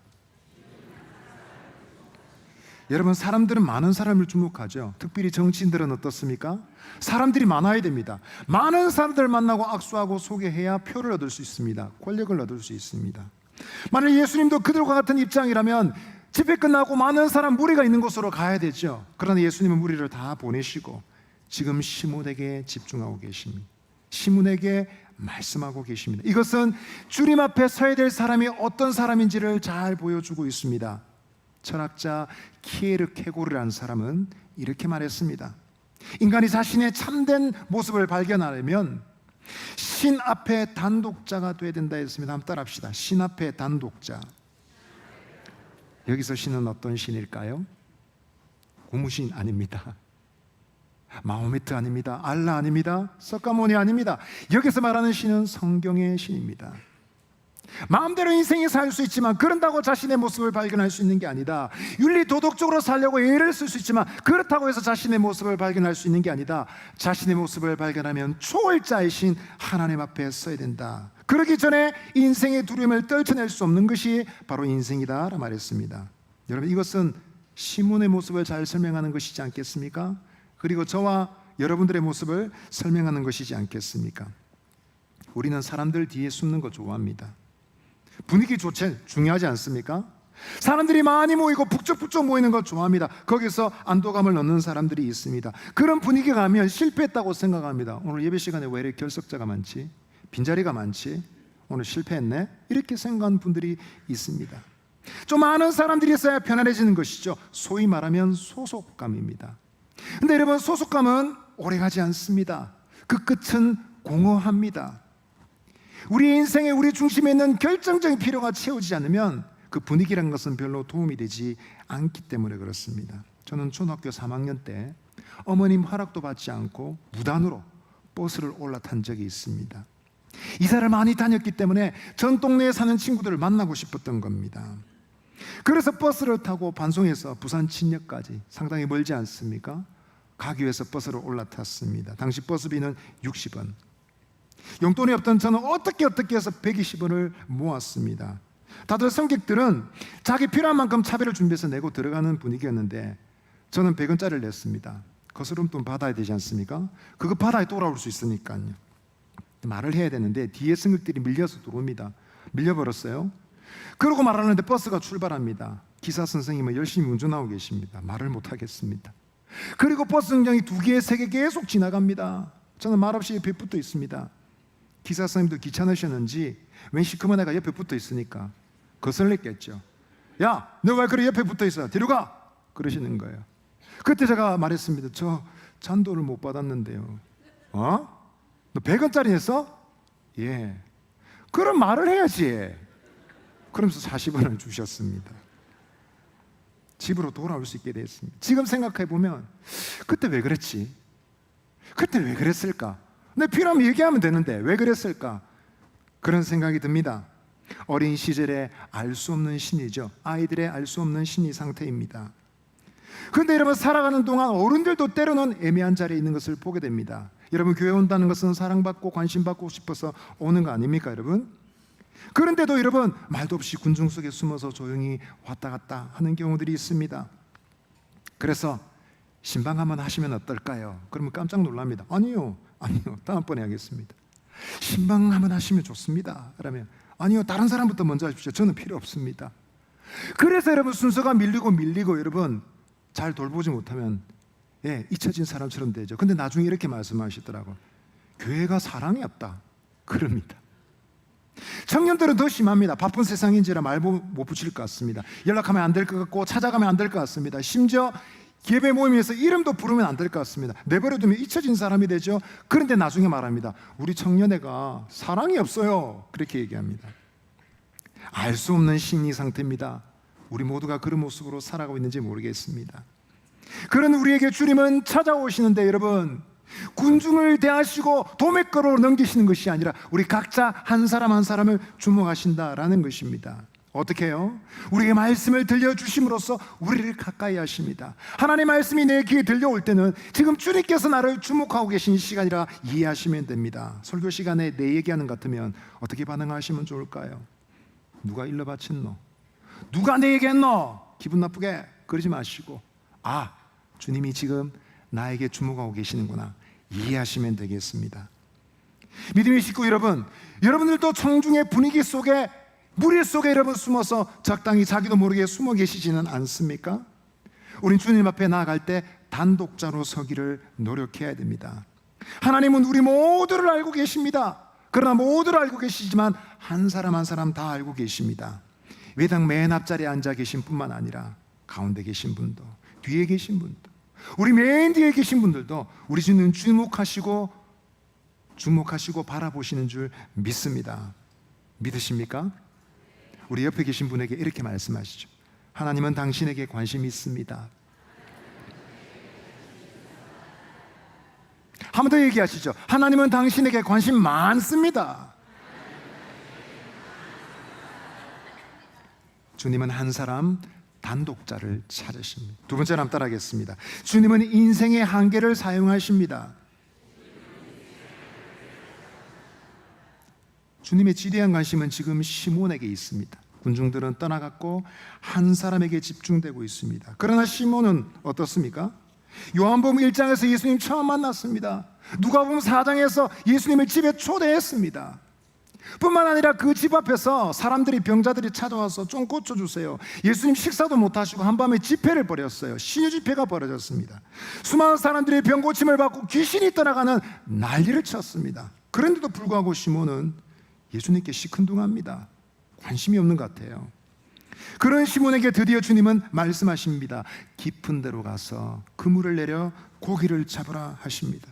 여러분, 사람들은 많은 사람을 주목하죠. 특별히 정치인들은 어떻습니까? 사람들이 많아야 됩니다. 많은 사람들 만나고 악수하고 소개해야 표를 얻을 수 있습니다. 권력을 얻을 수 있습니다. 만약 예수님도 그들과 같은 입장이라면 집회 끝나고 많은 사람 무리가 있는 곳으로 가야 되죠. 그러나 예수님은 무리를 다 보내시고 지금 시몬에게 집중하고 계십니다. 시몬에게 말씀하고 계십니다. 이것은 주님 앞에 서야 될 사람이 어떤 사람인지를 잘 보여주고 있습니다. 철학자 키에르케고르라는 사람은 이렇게 말했습니다. 인간이 자신의 참된 모습을 발견하려면 신 앞에 단독자가 되어야 된다 했습니다. 한번 따라합시다. 신 앞에 단독자. 여기서 신은 어떤 신일까요? 고무신 아닙니다. 마호메트 아닙니다. 알라 아닙니다. 석가모니 아닙니다. 여기서 말하는 신은 성경의 신입니다. 마음대로 인생에 살 수 있지만 그런다고 자신의 모습을 발견할 수 있는 게 아니다. 윤리 도덕적으로 살려고 예를 쓸 수 있지만 그렇다고 해서 자신의 모습을 발견할 수 있는 게 아니다. 자신의 모습을 발견하면 초월자이신 하나님 앞에 서야 된다. 그러기 전에 인생의 두려움을 떨쳐낼 수 없는 것이 바로 인생이다 라고 말했습니다. 여러분, 이것은 시몬의 모습을 잘 설명하는 것이지 않겠습니까? 그리고 저와 여러분들의 모습을 설명하는 것이지 않겠습니까? 우리는 사람들 뒤에 숨는 거 좋아합니다. 분위기 좋지 중요하지 않습니까? 사람들이 많이 모이고 북적북적 모이는 거 좋아합니다. 거기서 안도감을 얻는 사람들이 있습니다. 그런 분위기가 가면 실패했다고 생각합니다. 오늘 예배 시간에 왜 이렇게 결석자가 많지? 빈자리가 많지? 오늘 실패했네? 이렇게 생각하는 분들이 있습니다. 좀 많은 사람들이 있어야 편안해지는 것이죠. 소위 말하면 소속감입니다. 근데 여러분, 소속감은 오래가지 않습니다. 그 끝은 공허합니다. 우리 인생에 우리 중심에 있는 결정적인 필요가 채워지지 않으면 그 분위기란 것은 별로 도움이 되지 않기 때문에 그렇습니다. 저는 초등학교 3학년 때 어머님 허락도 받지 않고 무단으로 버스를 올라탄 적이 있습니다. 이사를 많이 다녔기 때문에 전 동네에 사는 친구들을 만나고 싶었던 겁니다. 그래서 버스를 타고 반송에서 부산 진역까지 상당히 멀지 않습니까? 가기 위해서 버스를 올라탔습니다. 당시 버스비는 60원. 용돈이 없던 저는 어떻게 해서 120원을 모았습니다. 다들 승객들은 자기 필요한 만큼 차비를 준비해서 내고 들어가는 분위기였는데 저는 100원짜리를 냈습니다. 거스름돈 받아야 되지 않습니까? 그거 받아야 돌아올 수 있으니까요. 말을 해야 되는데 뒤에 승객들이 밀려서 들어옵니다. 밀려버렸어요. 그러고 말하는데 버스가 출발합니다. 기사 선생님은 열심히 운전하고 계십니다. 말을 못하겠습니다. 그리고 버스 정류장이 2개, 3개 계속 지나갑니다. 저는 말없이 옆에 붙어 있습니다. 기사 선생님도 귀찮으셨는지 웬 시커먼 애가 옆에 붙어 있으니까 거슬렸겠죠. 야, 너 왜 그래 옆에 붙어 있어? 뒤로 가! 그러시는 거예요. 그때 제가 말했습니다. 저 잔도를 못 받았는데요. 어? 너 100원짜리 냈어? 예. 그럼 말을 해야지. 그러면서 40원을 주셨습니다. 집으로 돌아올 수 있게 됐습니다. 지금 생각해 보면 그때 왜 그랬지? 그때 왜 그랬을까? 내 필요하면 얘기하면 되는데 왜 그랬을까? 그런 생각이 듭니다. 어린 시절에 알 수 없는 신이죠. 아이들의 알 수 없는 신이 상태입니다. 그런데 여러분, 살아가는 동안 어른들도 때로는 애매한 자리에 있는 것을 보게 됩니다. 여러분, 교회 온다는 것은 사랑받고 관심받고 싶어서 오는 거 아닙니까, 여러분? 그런데도 여러분, 말도 없이 군중 속에 숨어서 조용히 왔다 갔다 하는 경우들이 있습니다. 그래서 신방 한번 하시면 어떨까요? 그러면 깜짝 놀랍니다. 아니요, 다음번에 하겠습니다. 신방 한번 하시면 좋습니다. 그러면 아니요, 다른 사람부터 먼저 하십시오. 저는 필요 없습니다. 그래서 여러분, 순서가 밀리고 여러분 잘 돌보지 못하면 잊혀진 사람처럼 되죠. 근데 나중에 이렇게 말씀하시더라고요. 교회가 사랑이 없다 그럽니다. 청년들은 더 심합니다. 바쁜 세상인지라 말 못 붙일 것 같습니다. 연락하면 안 될 것 같고 찾아가면 안 될 것 같습니다. 심지어 예배 모임에서 이름도 부르면 안 될 것 같습니다. 내버려두면 잊혀진 사람이 되죠. 그런데 나중에 말합니다. 우리 청년회가 사랑이 없어요. 그렇게 얘기합니다. 알 수 없는 심리 상태입니다. 우리 모두가 그런 모습으로 살아가고 있는지 모르겠습니다. 그런 우리에게 주님은 찾아오시는데 여러분, 군중을 대하시고 도매가로 넘기시는 것이 아니라 우리 각자 한 사람 한 사람을 주목하신다라는 것입니다. 어떻게 해요? 우리에게 말씀을 들려주심으로써 우리를 가까이 하십니다. 하나님의 말씀이 내 귀에 들려올 때는 지금 주님께서 나를 주목하고 계신 시간이라 이해하시면 됩니다. 설교 시간에 내 얘기하는 것 같으면 어떻게 반응하시면 좋을까요? 누가 일러 바친노? 누가 내 얘기했노? 기분 나쁘게 그러지 마시고, 아, 주님이 지금 나에게 주목하고 계시는구나, 이해하시면 되겠습니다. 믿음의 식구 여러분, 여러분들도 청중의 분위기 속에, 무리 속에 여러분 숨어서 적당히 자기도 모르게 숨어 계시지는 않습니까? 우린 주님 앞에 나아갈 때 단독자로 서기를 노력해야 됩니다. 하나님은 우리 모두를 알고 계십니다. 그러나 모두를 알고 계시지만 한 사람 한 사람 다 알고 계십니다. 외당 맨 앞자리에 앉아 계신 뿐만 아니라 가운데 계신 분도, 뒤에 계신 분도, 우리 맨 뒤에 계신 분들도 우리 주님 주목하시고 바라보시는 줄 믿습니다. 믿으십니까? 우리 옆에 계신 분에게 이렇게 말씀하시죠. 하나님은 당신에게 관심이 있습니다. 한 번 더 얘기하시죠. 하나님은 당신에게 관심 많습니다. 주님은 한 사람 단독자를 찾으십니다. 두 번째로 한번 따라하겠습니다. 주님은 인생의 한계를 사용하십니다. 주님의 지대한 관심은 지금 시몬에게 있습니다. 군중들은 떠나갔고 한 사람에게 집중되고 있습니다. 그러나 시몬은 어떻습니까? 요한복음 1장에서 예수님 처음 만났습니다. 누가복음 4장에서 예수님을 집에 초대했습니다. 뿐만 아니라 그 집 앞에서 사람들이, 병자들이 찾아와서 좀 고쳐주세요. 예수님 식사도 못하시고 한밤에 집회를 벌였어요. 신유 집회가 벌어졌습니다. 수많은 사람들이 병 고침을 받고 귀신이 떠나가는 난리를 쳤습니다. 그런데도 불구하고 시몬은 예수님께 시큰둥합니다. 관심이 없는 것 같아요. 그런 시몬에게 드디어 주님은 말씀하십니다. 깊은 데로 가서 그물을 내려 고기를 잡으라 하십니다.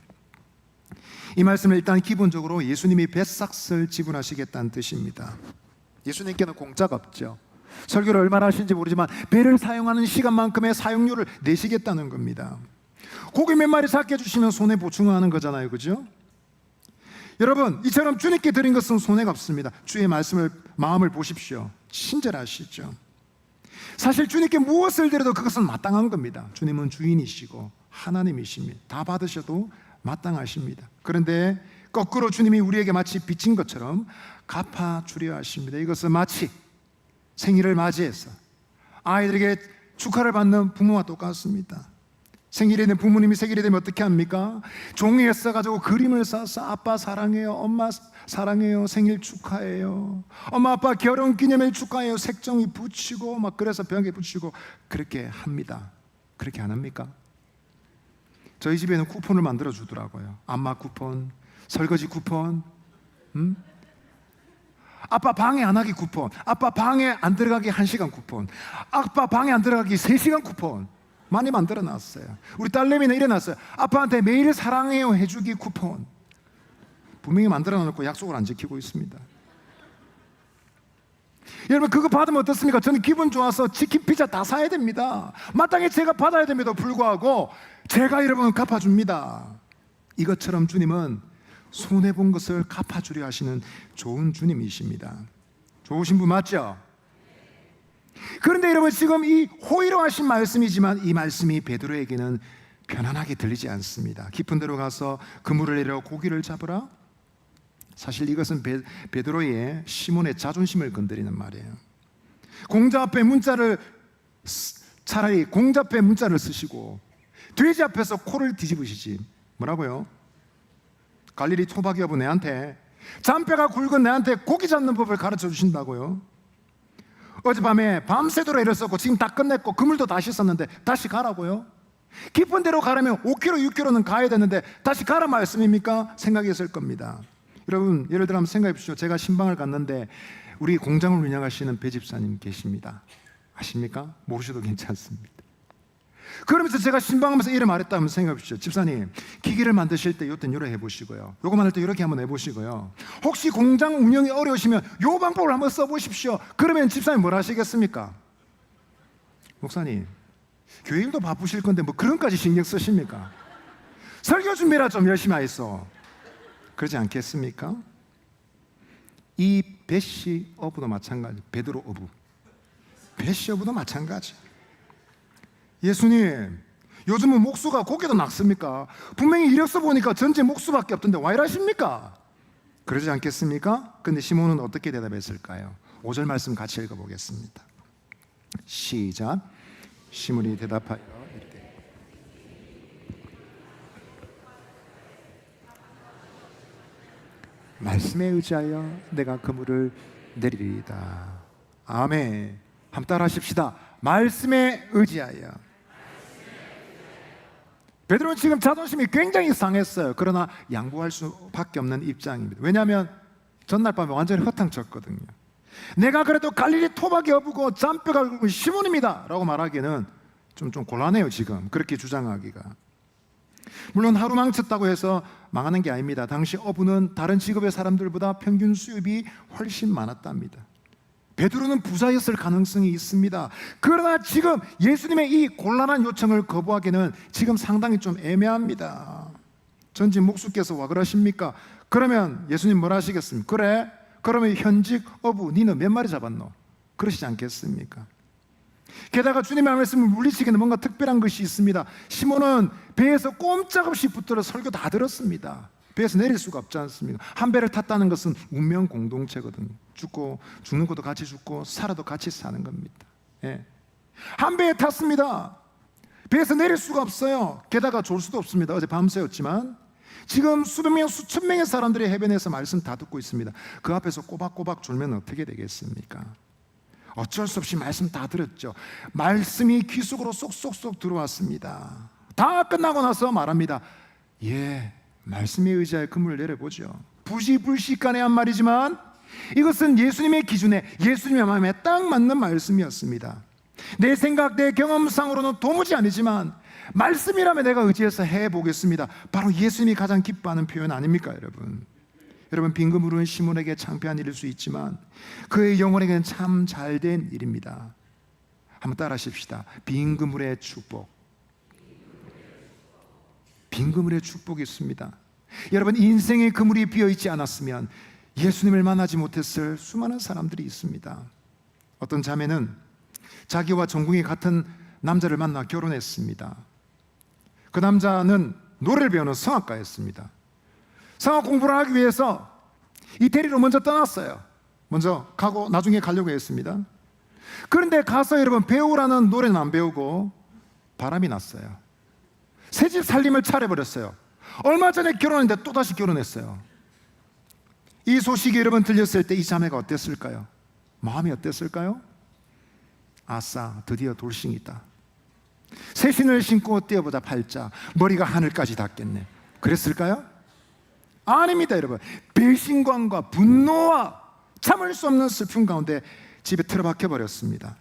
이 말씀은 일단 기본적으로 예수님이 뱃삭을 지불하시겠다는 뜻입니다. 예수님께는 공짜가 없죠. 설교를 얼마나 하시는지 모르지만 배를 사용하는 시간만큼의 사용료를 내시겠다는 겁니다. 고기 몇 마리 작게 주시면 손해 보충하는 거잖아요, 그죠? 여러분, 이처럼 주님께 드린 것은 손해가 없습니다. 주의 말씀을, 마음을 보십시오. 친절하시죠. 사실 주님께 무엇을 드려도 그것은 마땅한 겁니다. 주님은 주인이시고 하나님이십니다. 다 받으셔도 마땅하십니다. 그런데 거꾸로 주님이 우리에게 마치 빚진 것처럼 갚아주려 하십니다. 이것은 마치 생일을 맞이해서 아이들에게 축하를 받는 부모와 똑같습니다. 생일이 되면, 부모님이 생일이 되면 어떻게 합니까? 종이에 써가지고 그림을 써서 아빠 사랑해요, 엄마 사랑해요, 생일 축하해요, 엄마 아빠 결혼기념일 축하해요, 색종이 붙이고 막 그래서 벽에 붙이고 그렇게 합니다. 그렇게 안 합니까? 저희 집에는 쿠폰을 만들어 주더라고요. 안마 쿠폰, 설거지 쿠폰, 아빠 방해 안 하기 쿠폰, 아빠 방해 안 들어가기 1시간 쿠폰, 아빠 방해 안 들어가기 3시간 쿠폰 많이 만들어 놨어요. 우리 딸내미는 이래 놨어요. 아빠한테 매일 사랑해요 해주기 쿠폰 분명히 만들어 놓고 약속을 안 지키고 있습니다. 여러분, 그거 받으면 어떻습니까? 저는 기분 좋아서 치킨 피자 다 사야 됩니다. 마땅히 제가 받아야 됨에도 불구하고 제가 여러분 갚아줍니다. 이것처럼 주님은 손해본 것을 갚아주려 하시는 좋은 주님이십니다. 좋으신 분 맞죠? 그런데 여러분, 지금 이 호의로하신 말씀이지만 이 말씀이 베드로에게는 편안하게 들리지 않습니다. 깊은 데로 가서 그물을 내려 고기를 잡으라. 사실 이것은 베드로의, 시몬의 자존심을 건드리는 말이에요. 공자 앞에 문자를, 차라리 공자 앞에 문자를 쓰시고 돼지 앞에서 코를 뒤집으시지. 뭐라고요? 갈릴리 토박 여부 내한테, 잔뼈가 굵은 내한테 고기 잡는 법을 가르쳐 주신다고요? 어젯밤에 밤새도록 일을 썼고 지금 다 끝냈고 그물도 다 씻었는데 다시 가라고요? 깊은 데로 가려면 5km, 6km는 가야 되는데 다시 가라 말씀입니까? 생각했을 겁니다. 여러분, 예를 들어 한번 생각해 보십시오. 제가 신방을 갔는데 우리 공장을 운영하시는 배 집사님 계십니다. 아십니까? 모르셔도 괜찮습니다. 그러면서 제가 신방하면서 이래 말했다 하면 생각해 보십시오. 집사님, 기계를 만드실 때 요땐 요래 해보시고요, 요거 만들 때 이렇게 한번 해보시고요, 혹시 공장 운영이 어려우시면 요 방법을 한번 써보십시오. 그러면 집사님 뭘 하시겠습니까? 목사님, 교회 일도 바쁘실 건데 뭐 그런까지 신경 쓰십니까? 설교 준비라 좀 열심히 하겠어. 그러지 않겠습니까? 이 베시 어부도 마찬가지. 베드로 어부, 베시 어부도 마찬가지. 예수님, 요즘은 목수가 고기도 낚습니까? 분명히 이력서 보니까 전체 목수밖에 없던데 왜 이러십니까? 그러지 않겠습니까? 근데 시몬은 어떻게 대답했을까요? 5절 말씀 같이 읽어보겠습니다. 시작. 시몬이 대답하여 이르되 말씀에 의지하여 내가 그물을 내리리이다. 아멘. 한번 따라 하십시다. 말씀에 의지하여. 베드로는 지금 자존심이 굉장히 상했어요. 그러나 양보할 수밖에 없는 입장입니다. 왜냐하면 전날 밤에 완전히 허탕쳤거든요. 내가 그래도 갈릴리 토박이 어부고 잔뼈가 굵은 시몬입니다 라고 말하기에는 좀 곤란해요. 지금 그렇게 주장하기가. 물론 하루 망쳤다고 해서 망하는 게 아닙니다. 당시 어부는 다른 직업의 사람들보다 평균 수입이 훨씬 많았답니다. 베드로는 부자였을 가능성이 있습니다. 그러나 지금 예수님의 이 곤란한 요청을 거부하기는 지금 상당히 좀 애매합니다. 전직 목수께서 와 그러십니까? 그러면 예수님 뭐라 하시겠습니까? 그래, 그러면 현직 어부 니는 몇 마리 잡았노? 그러시지 않겠습니까? 게다가 주님의 말씀을 물리치기는 뭔가 특별한 것이 있습니다. 시몬은 배에서 꼼짝없이 붙들어 설교 다 들었습니다. 배에서 내릴 수가 없지 않습니까? 한 배를 탔다는 것은 운명 공동체거든요. 죽는 것도 같이 죽고 살아도 같이 사는 겁니다. 예. 한 배에 탔습니다. 배에서 내릴 수가 없어요. 게다가 졸 수도 없습니다. 어제 밤새였지만 지금 수백 명, 수천 명의 사람들이 해변에서 말씀 다 듣고 있습니다. 그 앞에서 꼬박꼬박 졸면 어떻게 되겠습니까? 어쩔 수 없이 말씀 다 들었죠. 말씀이 귀 속으로 쏙쏙쏙 들어왔습니다. 다 끝나고 나서 말합니다. 예, 말씀에 의지하여 그물을 내려보죠. 부시불식간에 한 말이지만 이것은 예수님의 기준에, 예수님의 마음에 딱 맞는 말씀이었습니다. 내 생각, 내 경험상으로는 도무지 아니지만 말씀이라면 내가 의지해서 해보겠습니다. 바로 예수님이 가장 기뻐하는 표현 아닙니까, 여러분? 여러분, 빈 그물은 시몬에게 창피한 일일 수 있지만 그의 영혼에게는 참 잘된 일입니다. 한번 따라 하십시다. 빈 그물의 축복. 빈 그물의 축복이 있습니다. 여러분, 인생의 그물이 비어있지 않았으면 예수님을 만나지 못했을 수많은 사람들이 있습니다. 어떤 자매는 자기와 전공이 같은 남자를 만나 결혼했습니다. 그 남자는 노래를 배우는 성악가였습니다. 성악 공부를 하기 위해서 이태리로 먼저 떠났어요. 먼저 가고 나중에 가려고 했습니다. 그런데 가서 여러분, 배우라는 노래는 안 배우고 바람이 났어요. 새집 살림을 차려버렸어요. 얼마 전에 결혼했는데 또다시 결혼했어요. 이 소식이 여러분 들렸을 때 이 자매가 어땠을까요? 마음이 어땠을까요? 아싸, 드디어 돌싱이다. 새 신을 신고 뛰어보자 팔자, 머리가 하늘까지 닿겠네. 그랬을까요? 아닙니다, 여러분. 배신감과 분노와 참을 수 없는 슬픔 가운데 집에 틀어박혀 버렸습니다.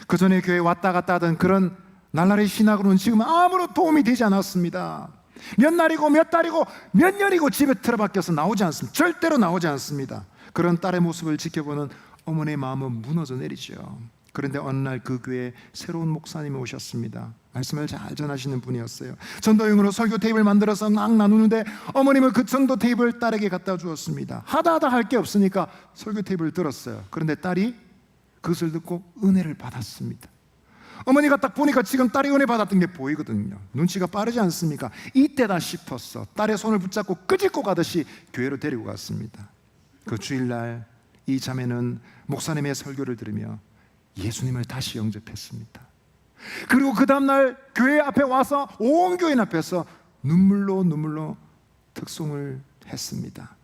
그 전에 교회에 왔다 갔다 하던 그런 날라리 신학으로는 지금 아무런 도움이 되지 않았습니다. 몇 날이고 몇 달이고 몇 년이고 집에 틀어박혀서 나오지 않습니다. 절대로 나오지 않습니다. 그런 딸의 모습을 지켜보는 어머니의 마음은 무너져 내리죠. 그런데 어느 날 그 교회에 새로운 목사님이 오셨습니다. 말씀을 잘 전하시는 분이었어요. 전도용으로 설교 테이프를 만들어서 막 나누는데 어머님은 그 전도 테이프를 딸에게 갖다 주었습니다. 하다 할 게 없으니까 설교 테이프를 들었어요. 그런데 딸이 그것을 듣고 은혜를 받았습니다. 어머니가 딱 보니까 지금 딸이 은혜 받았던 게 보이거든요. 눈치가 빠르지 않습니까? 이때다 싶었어. 딸의 손을 붙잡고 끄집고 가듯이 교회로 데리고 갔습니다. 그 주일날 이 자매는 목사님의 설교를 들으며 예수님을 다시 영접했습니다. 그리고 그 다음날 교회 앞에 와서 온 교인 앞에서 눈물로 특송을 했습니다.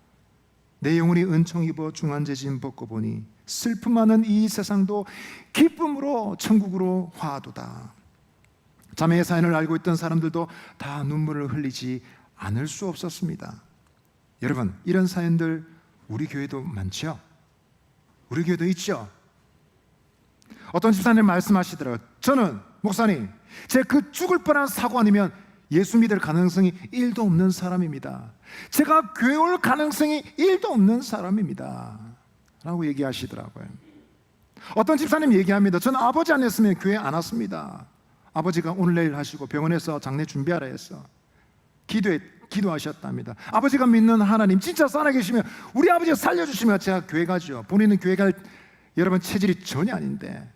내 영혼이 은총 입어 중환제진 벗고 보니 슬픔 많은 이 세상도 기쁨으로 천국으로 화하도다. 자매의 사연을 알고 있던 사람들도 다 눈물을 흘리지 않을 수 없었습니다. 여러분, 이런 사연들 우리 교회도 많죠? 우리 교회도 있죠? 어떤 집사님 말씀하시더라고요. 저는 목사님, 제 그 죽을 뻔한 사고 아니면 예수 믿을 가능성이 1도 없는 사람입니다. 제가 교회 올 가능성이 1도 없는 사람입니다 라고 얘기하시더라고요. 어떤 집사님 얘기합니다. 저는 아버지 안 했으면 교회 안 왔습니다. 아버지가 오늘 내일 하시고 병원에서 장례 준비하라 해서 기도하셨답니다. 아버지가 믿는 하나님 진짜 살아계시면 우리 아버지가 살려주시면 제가 교회 가죠. 본인은 교회 갈 여러분 체질이 전혀 아닌데,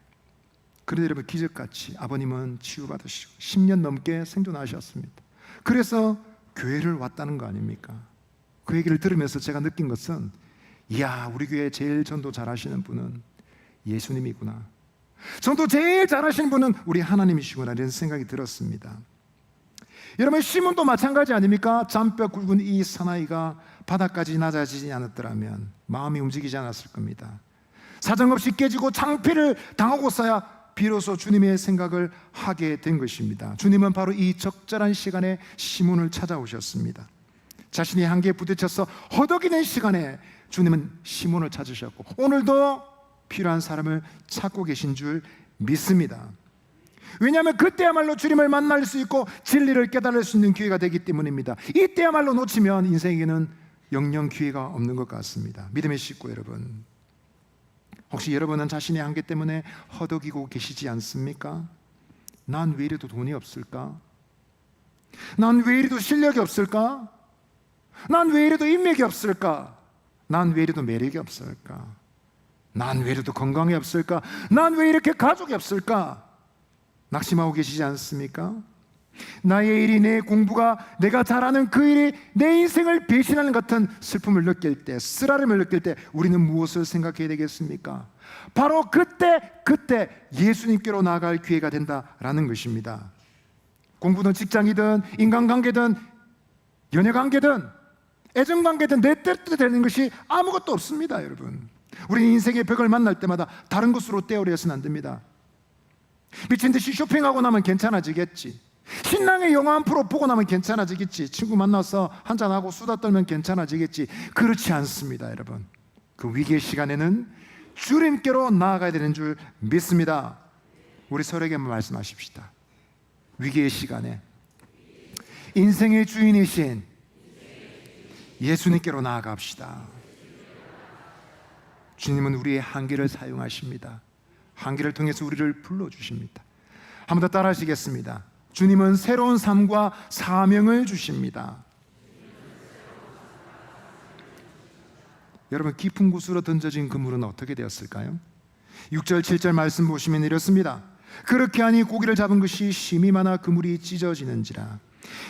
그런데 여러분 기적같이 아버님은 치유받으시고 10년 넘게 생존하셨습니다. 그래서 교회를 왔다는 거 아닙니까? 그 얘기를 들으면서 제가 느낀 것은, 이야, 우리 교회 제일 전도 잘하시는 분은 예수님이구나. 전도 제일 잘하시는 분은 우리 하나님이시구나, 이런 생각이 들었습니다. 여러분, 시몬도 마찬가지 아닙니까? 잔뼈 굵은 이 사나이가 바닥까지 낮아지지 않았더라면 마음이 움직이지 않았을 겁니다. 사정없이 깨지고 창피를 당하고서야 비로소 주님의 생각을 하게 된 것입니다. 주님은 바로 이 적절한 시간에 시몬을 찾아오셨습니다. 자신이 한계에 부딪혀서 허덕이는 시간에 주님은 시몬을 찾으셨고 오늘도 필요한 사람을 찾고 계신 줄 믿습니다. 왜냐하면 그때야말로 주님을 만날 수 있고 진리를 깨달을 수 있는 기회가 되기 때문입니다. 이때야말로 놓치면 인생에는 영영 기회가 없는 것 같습니다. 믿음의 식구 여러분, 혹시 여러분은 자신의 한계 때문에 허덕이고 계시지 않습니까? 난 왜 이래도 돈이 없을까? 난 왜 이래도 실력이 없을까? 난 왜 이래도 인맥이 없을까? 난 왜 이래도 매력이 없을까? 난 왜 이래도 건강이 없을까? 난 왜 이렇게 가족이 없을까? 낙심하고 계시지 않습니까? 나의 일이, 내 공부가, 내가 잘하는 그 일이 내 인생을 배신하는 같은 슬픔을 느낄 때, 쓰라림을 느낄 때 우리는 무엇을 생각해야 되겠습니까? 바로 그때 예수님께로 나아갈 기회가 된다라는 것입니다. 공부든 직장이든 인간관계든 연애관계든 애정관계든 내 뜻대로 되는 것이 아무것도 없습니다. 여러분, 우리는 인생의 벽을 만날 때마다 다른 것으로 떼어려서는 안 됩니다. 미친 듯이 쇼핑하고 나면 괜찮아지겠지, 신랑의 영화 한 프로 보고 나면 괜찮아지겠지, 친구 만나서 한잔하고 수다 떨면 괜찮아지겠지. 그렇지 않습니다. 여러분, 그 위기의 시간에는 주님께로 나아가야 되는 줄 믿습니다. 우리 서로에게 한번 말씀하십시다. 위기의 시간에 인생의 주인이신 예수님께로 나아갑시다. 주님은 우리의 한계를 사용하십니다. 한계를 통해서 우리를 불러주십니다. 한 번 더 따라 하시겠습니다. 주님은 새로운 삶과 사명을 주십니다. 여러분, 깊은 곳으로 던져진 그물은 어떻게 되었을까요? 6절 7절 말씀 보시면 이렇습니다. 그렇게 하니 고기를 잡은 것이 심이 많아 그물이 찢어지는지라.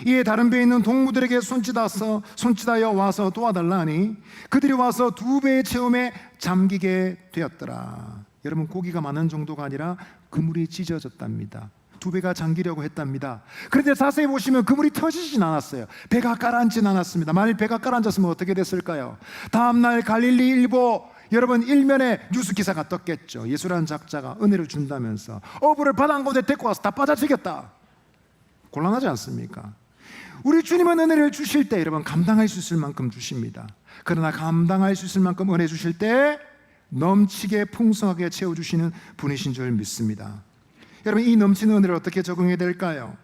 이에 다른 배에 있는 동무들에게 손짓하여 와서 도와달라 하니 그들이 와서 2배의 체험에 잠기게 되었더라. 여러분, 고기가 많은 정도가 아니라 그물이 찢어졌답니다. 2배가 잠기려고 했답니다. 그런데 자세히 보시면 그물이 터지진 않았어요. 배가 가라앉진 않았습니다. 만일 배가 가라앉았으면 어떻게 됐을까요? 다음날 갈릴리 일보, 여러분, 일면에 뉴스 기사가 떴겠죠. 예수라는 작자가 은혜를 준다면서 어부를 바다 한가운데 데리고 와서 다 빠져치겠다. 곤란하지 않습니까? 우리 주님은 은혜를 주실 때 여러분 감당할 수 있을 만큼 주십니다. 그러나 감당할 수 있을 만큼 은혜 주실 때 넘치게 풍성하게 채워주시는 분이신 줄 믿습니다. 여러분, 이 넘치는 은혜를 어떻게 적응해야 될까요?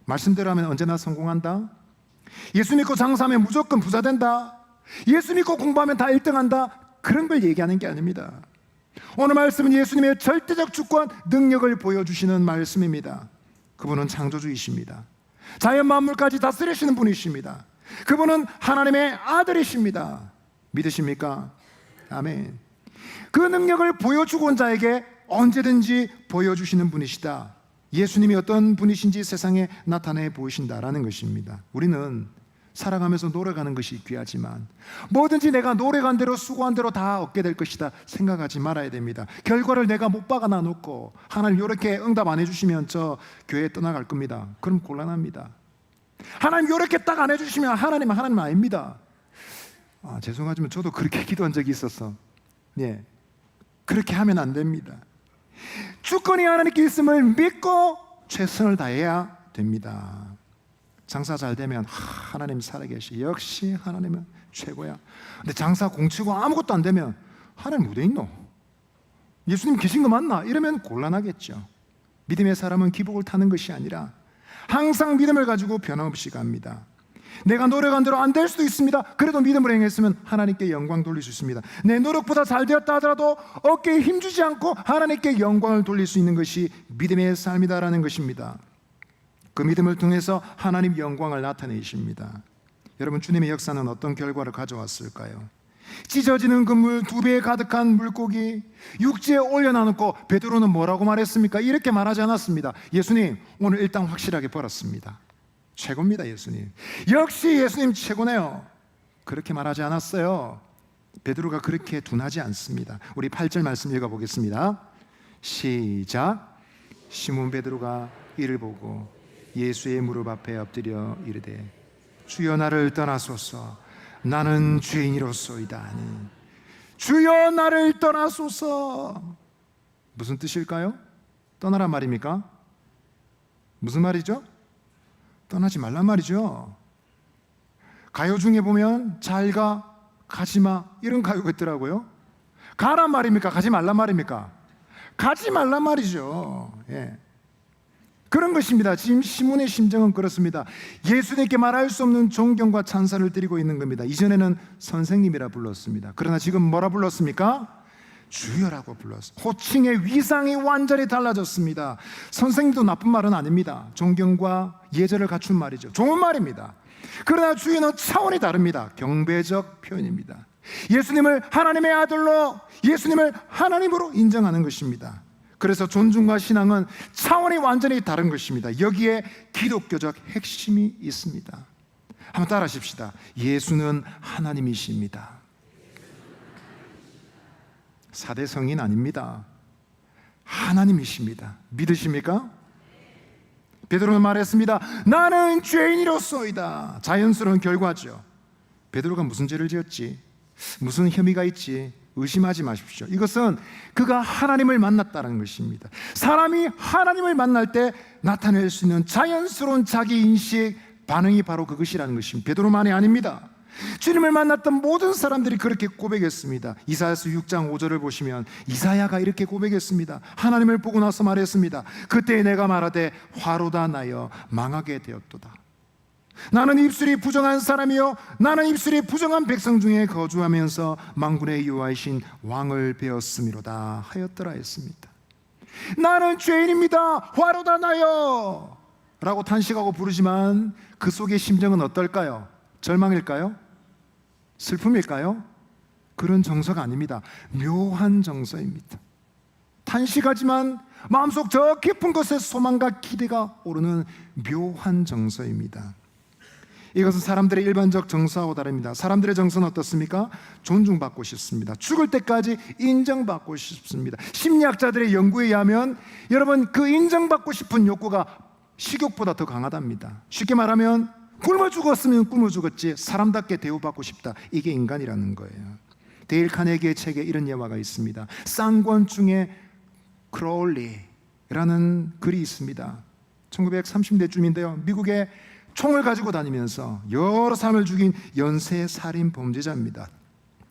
말씀대로 하면 언제나 성공한다. 예수 믿고 장사하면 무조건 부자 된다. 예수 믿고 공부하면 다 1등한다. 그런 걸 얘기하는 게 아닙니다. 오늘 말씀은 예수님의 절대적 주권, 능력을 보여주시는 말씀입니다. 그분은 창조주이십니다. 자연 만물까지 다스리시는 분이십니다. 그분은 하나님의 아들이십니다. 믿으십니까? 아멘. 그 능력을 보여주고 온 자에게 언제든지 보여주시는 분이시다. 예수님이 어떤 분이신지 세상에 나타내 보이신다라는 것입니다. 우리는 살아가면서 노력하는 것이 귀하지만 뭐든지 내가 노력한 대로 수고한 대로 다 얻게 될 것이다 생각하지 말아야 됩니다. 결과를 내가 못 박아놔 놓고 하나님 이렇게 응답 안 해주시면 저 교회 떠나갈 겁니다. 그럼 곤란합니다. 하나님 이렇게 딱 안 해주시면 하나님 아닙니다. 죄송하지만 저도 그렇게 기도한 적이 있어서 그렇게 하면 안 됩니다. 주권이 하나님께 있음을 믿고 최선을 다해야 됩니다. 장사 잘 되면 하나님 살아계시, 역시 하나님은 최고야. 근데 장사 공치고 아무것도 안 되면 하나님 어디 있노? 예수님 계신 거 맞나? 이러면 곤란하겠죠. 믿음의 사람은 기복을 타는 것이 아니라 항상 믿음을 가지고 변함없이 갑니다. 내가 노력한 대로 안 될 수도 있습니다. 그래도 믿음으로 행했으면 하나님께 영광 돌릴 수 있습니다. 내 노력보다 잘 되었다 하더라도 어깨에 힘주지 않고 하나님께 영광을 돌릴 수 있는 것이 믿음의 삶이다라는 것입니다. 그 믿음을 통해서 하나님 영광을 나타내십니다. 여러분, 주님의 역사는 어떤 결과를 가져왔을까요? 찢어지는 그물, 2배에 가득한 물고기, 육지에 올려놔놓고 베드로는 뭐라고 말했습니까? 이렇게 말하지 않았습니다. 예수님, 오늘 일단 확실하게 벌었습니다. 최고입니다. 예수님, 역시 예수님 최고네요. 그렇게 말하지 않았어요. 베드로가 그렇게 둔하지 않습니다. 우리 8절 말씀 읽어보겠습니다. 시작. 시몬 베드로가 이를 보고 예수의 무릎 앞에 엎드려 이르되 주여 나를 떠나소서, 나는 죄인이로소이다 하니. 주여 나를 떠나소서. 무슨 뜻일까요? 떠나란 말입니까? 무슨 말이죠? 떠나지 말란 말이죠. 가요 중에 보면 잘가, 가지마 이런 가요가 있더라고요. 가란 말입니까? 가지 말란 말입니까? 가지 말란 말이죠. 그런 것입니다. 지금 시몬의 심정은 그렇습니다. 예수님께 말할 수 없는 존경과 찬사를 드리고 있는 겁니다. 이전에는 선생님이라 불렀습니다. 그러나 지금 뭐라 불렀습니까? 주여라고 불렀어요. 호칭의 위상이 완전히 달라졌습니다. 선생님도 나쁜 말은 아닙니다. 존경과 예절을 갖춘 말이죠. 좋은 말입니다. 그러나 주여는 차원이 다릅니다. 경배적 표현입니다. 예수님을 하나님의 아들로, 예수님을 하나님으로 인정하는 것입니다. 그래서 존중과 신앙은 차원이 완전히 다른 것입니다. 여기에 기독교적 핵심이 있습니다. 한번 따라 하십시다. 예수는 하나님이십니다. 4대 성인 아닙니다. 하나님이십니다. 믿으십니까? 베드로는 말했습니다. 나는 죄인이로소이다. 자연스러운 결과죠. 베드로가 무슨 죄를 지었지? 무슨 혐의가 있지? 의심하지 마십시오. 이것은 그가 하나님을 만났다는 것입니다. 사람이 하나님을 만날 때 나타낼 수 있는 자연스러운 자기인식, 반응이 바로 그것이라는 것입니다. 베드로만이 아닙니다. 주님을 만났던 모든 사람들이 그렇게 고백했습니다. 이사야서 6장 5절을 보시면 이사야가 이렇게 고백했습니다. 하나님을 보고 나서 말했습니다. 그때 내가 말하되 화로다 나여 망하게 되었도다. 나는 입술이 부정한 사람이요 나는 입술이 부정한 백성 중에 거주하면서 만군의 여호와이신 왕을 배웠음이로다 하였더라 했습니다. 나는 죄인입니다. 화로다 나여 라고 탄식하고 부르지만 그 속의 심정은 어떨까요? 절망일까요? 슬픔일까요? 그런 정서가 아닙니다. 묘한 정서입니다. 탄식하지만 마음속 저 깊은 곳에 소망과 기대가 오르는 묘한 정서입니다. 이것은 사람들의 일반적 정서하고 다릅니다. 사람들의 정서는 어떻습니까? 존중받고 싶습니다. 죽을 때까지 인정받고 싶습니다. 심리학자들의 연구에 의하면 여러분 그 인정받고 싶은 욕구가 식욕보다 더 강하답니다. 쉽게 말하면 굶어 죽었으면 굶어 죽었지 사람답게 대우받고 싶다. 이게 인간이라는 거예요. 데일 카네기의 책에 이런 예화가 있습니다. 쌍권중의 크로울리라는 글이 있습니다. 1930년대쯤인데요. 미국에 총을 가지고 다니면서 여러 사람을 죽인 연쇄 살인 범죄자입니다.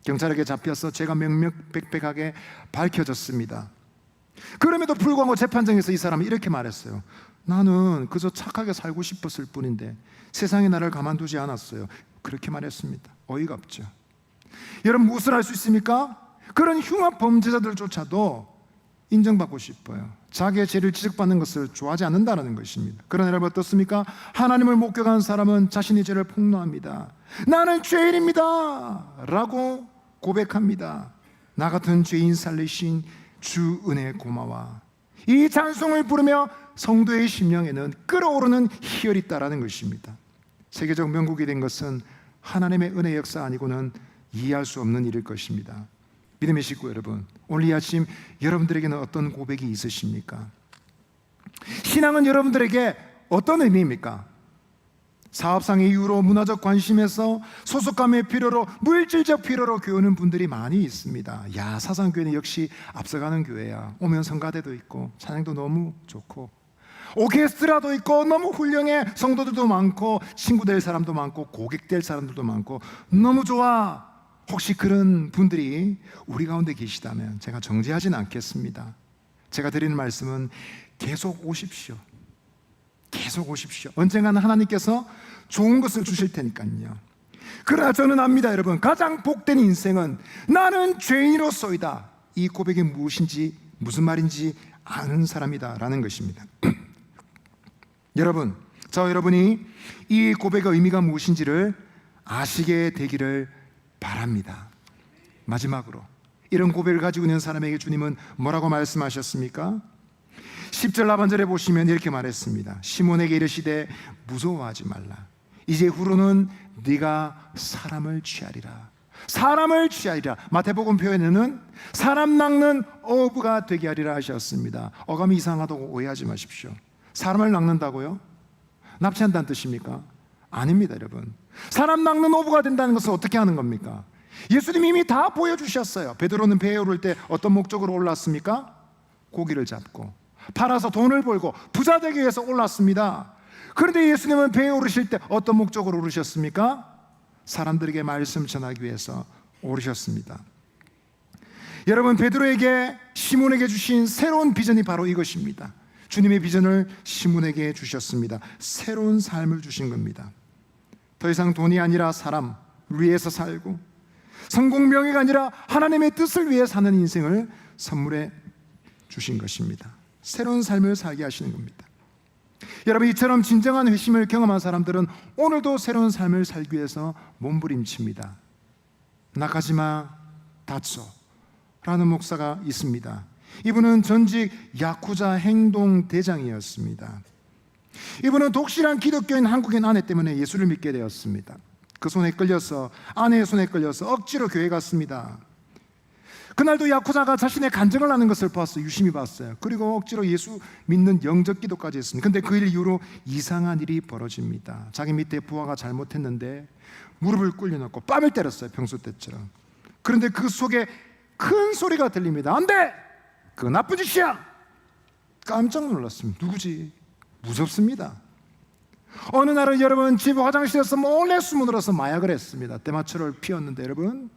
경찰에게 잡혀서 죄가 명명백백하게 밝혀졌습니다. 그럼에도 불구하고 재판정에서 이 사람이 이렇게 말했어요. 나는 그저 착하게 살고 싶었을 뿐인데 세상이 나를 가만두지 않았어요. 그렇게 말했습니다. 어이가 없죠. 여러분 무엇을 할 수 있습니까? 그런 흉악 범죄자들조차도 인정받고 싶어요. 자기의 죄를 지적받는 것을 좋아하지 않는다는 것입니다. 그러나 여러분 어떻습니까? 하나님을 목격한 사람은 자신의 죄를 폭로합니다. 나는 죄인입니다 라고 고백합니다. 나 같은 죄인 살리신 주 은혜 고마워. 이 찬송을 부르며 성도의 심령에는 끓어오르는 희열이 있다라는 것입니다. 세계적 명곡이 된 것은 하나님의 은혜 역사 아니고는 이해할 수 없는 일일 것입니다. 믿음의 식구 여러분, 오늘 이 아침 여러분들에게는 어떤 고백이 있으십니까? 신앙은 여러분들에게 어떤 의미입니까? 사업상의 이유로, 문화적 관심에서, 소속감의 필요로, 물질적 필요로 교회 오는 분들이 많이 있습니다. 야, 사상교회는 역시 앞서가는 교회야. 오면 성가대도 있고 찬양도 너무 좋고 오케스트라도 있고 너무 훌륭해. 성도들도 많고 친구 될 사람도 많고 고객 될 사람들도 많고 너무 좋아. 혹시 그런 분들이 우리 가운데 계시다면 제가 정죄하지는 않겠습니다. 제가 드리는 말씀은 계속 오십시오. 계속 오십시오. 언젠가는 하나님께서 좋은 것을 주실 테니까요. 그러나 저는 압니다 여러분. 가장 복된 인생은 나는 죄인으로서이다. 이 고백이 무엇인지 무슨 말인지 아는 사람이다 라는 것입니다. 여러분, 저와 여러분이 이 고백의 의미가 무엇인지를 아시게 되기를 바랍니다. 마지막으로 이런 고백을 가지고 있는 사람에게 주님은 뭐라고 말씀하셨습니까? 10절 하반절에 보시면 이렇게 말했습니다. 시몬에게 이르시되 무서워하지 말라. 이제 후로는 네가 사람을 취하리라. 사람을 취하리라. 마태복음 표현에는 사람 낚는 어부가 되게 하리라 하셨습니다. 어감이 이상하다고 오해하지 마십시오. 사람을 낚는다고요? 납치한다는 뜻입니까? 아닙니다 여러분. 사람 낚는 어부가 된다는 것은 어떻게 하는 겁니까? 예수님이 이미 다 보여주셨어요. 베드로는 배에 오를 때 어떤 목적으로 올랐습니까? 고기를 잡고 팔아서 돈을 벌고 부자 되기 위해서 올랐습니다. 그런데 예수님은 배에 오르실 때 어떤 목적으로 오르셨습니까? 사람들에게 말씀 전하기 위해서 오르셨습니다. 여러분, 베드로에게 시몬에게 주신 새로운 비전이 바로 이것입니다. 주님의 비전을 시몬에게 주셨습니다. 새로운 삶을 주신 겁니다. 더 이상 돈이 아니라 사람을 위해서 살고 성공 명예가 아니라 하나님의 뜻을 위해 사는 인생을 선물해 주신 것입니다. 새로운 삶을 살게 하시는 겁니다. 여러분, 이처럼 진정한 회심을 경험한 사람들은 오늘도 새로운 삶을 살기 위해서 몸부림칩니다. 나카지마 다초라는 목사가 있습니다. 이분은 전직 야쿠자 행동대장이었습니다. 이분은 독실한 기독교인 한국인 아내 때문에 예수를 믿게 되었습니다. 그 손에 끌려서, 아내의 손에 끌려서 억지로 교회 갔습니다. 그날도 야쿠자가 자신의 간증을 하는 것을 봤어요. 유심히 봤어요. 그리고 억지로 예수 믿는 영적 기도까지 했습니다. 근데 그 일 이후로 이상한 일이 벌어집니다. 자기 밑에 부하가 잘못했는데 무릎을 꿇려놓고 뺨을 때렸어요. 평소 때처럼. 그런데 그 속에 큰 소리가 들립니다. 안 돼! 그거 나쁜 짓이야! 깜짝 놀랐습니다. 누구지? 무섭습니다. 어느 날은 여러분 집 화장실에서 몰래 숨어들어서 마약을 했습니다. 대마초를 피웠는데 여러분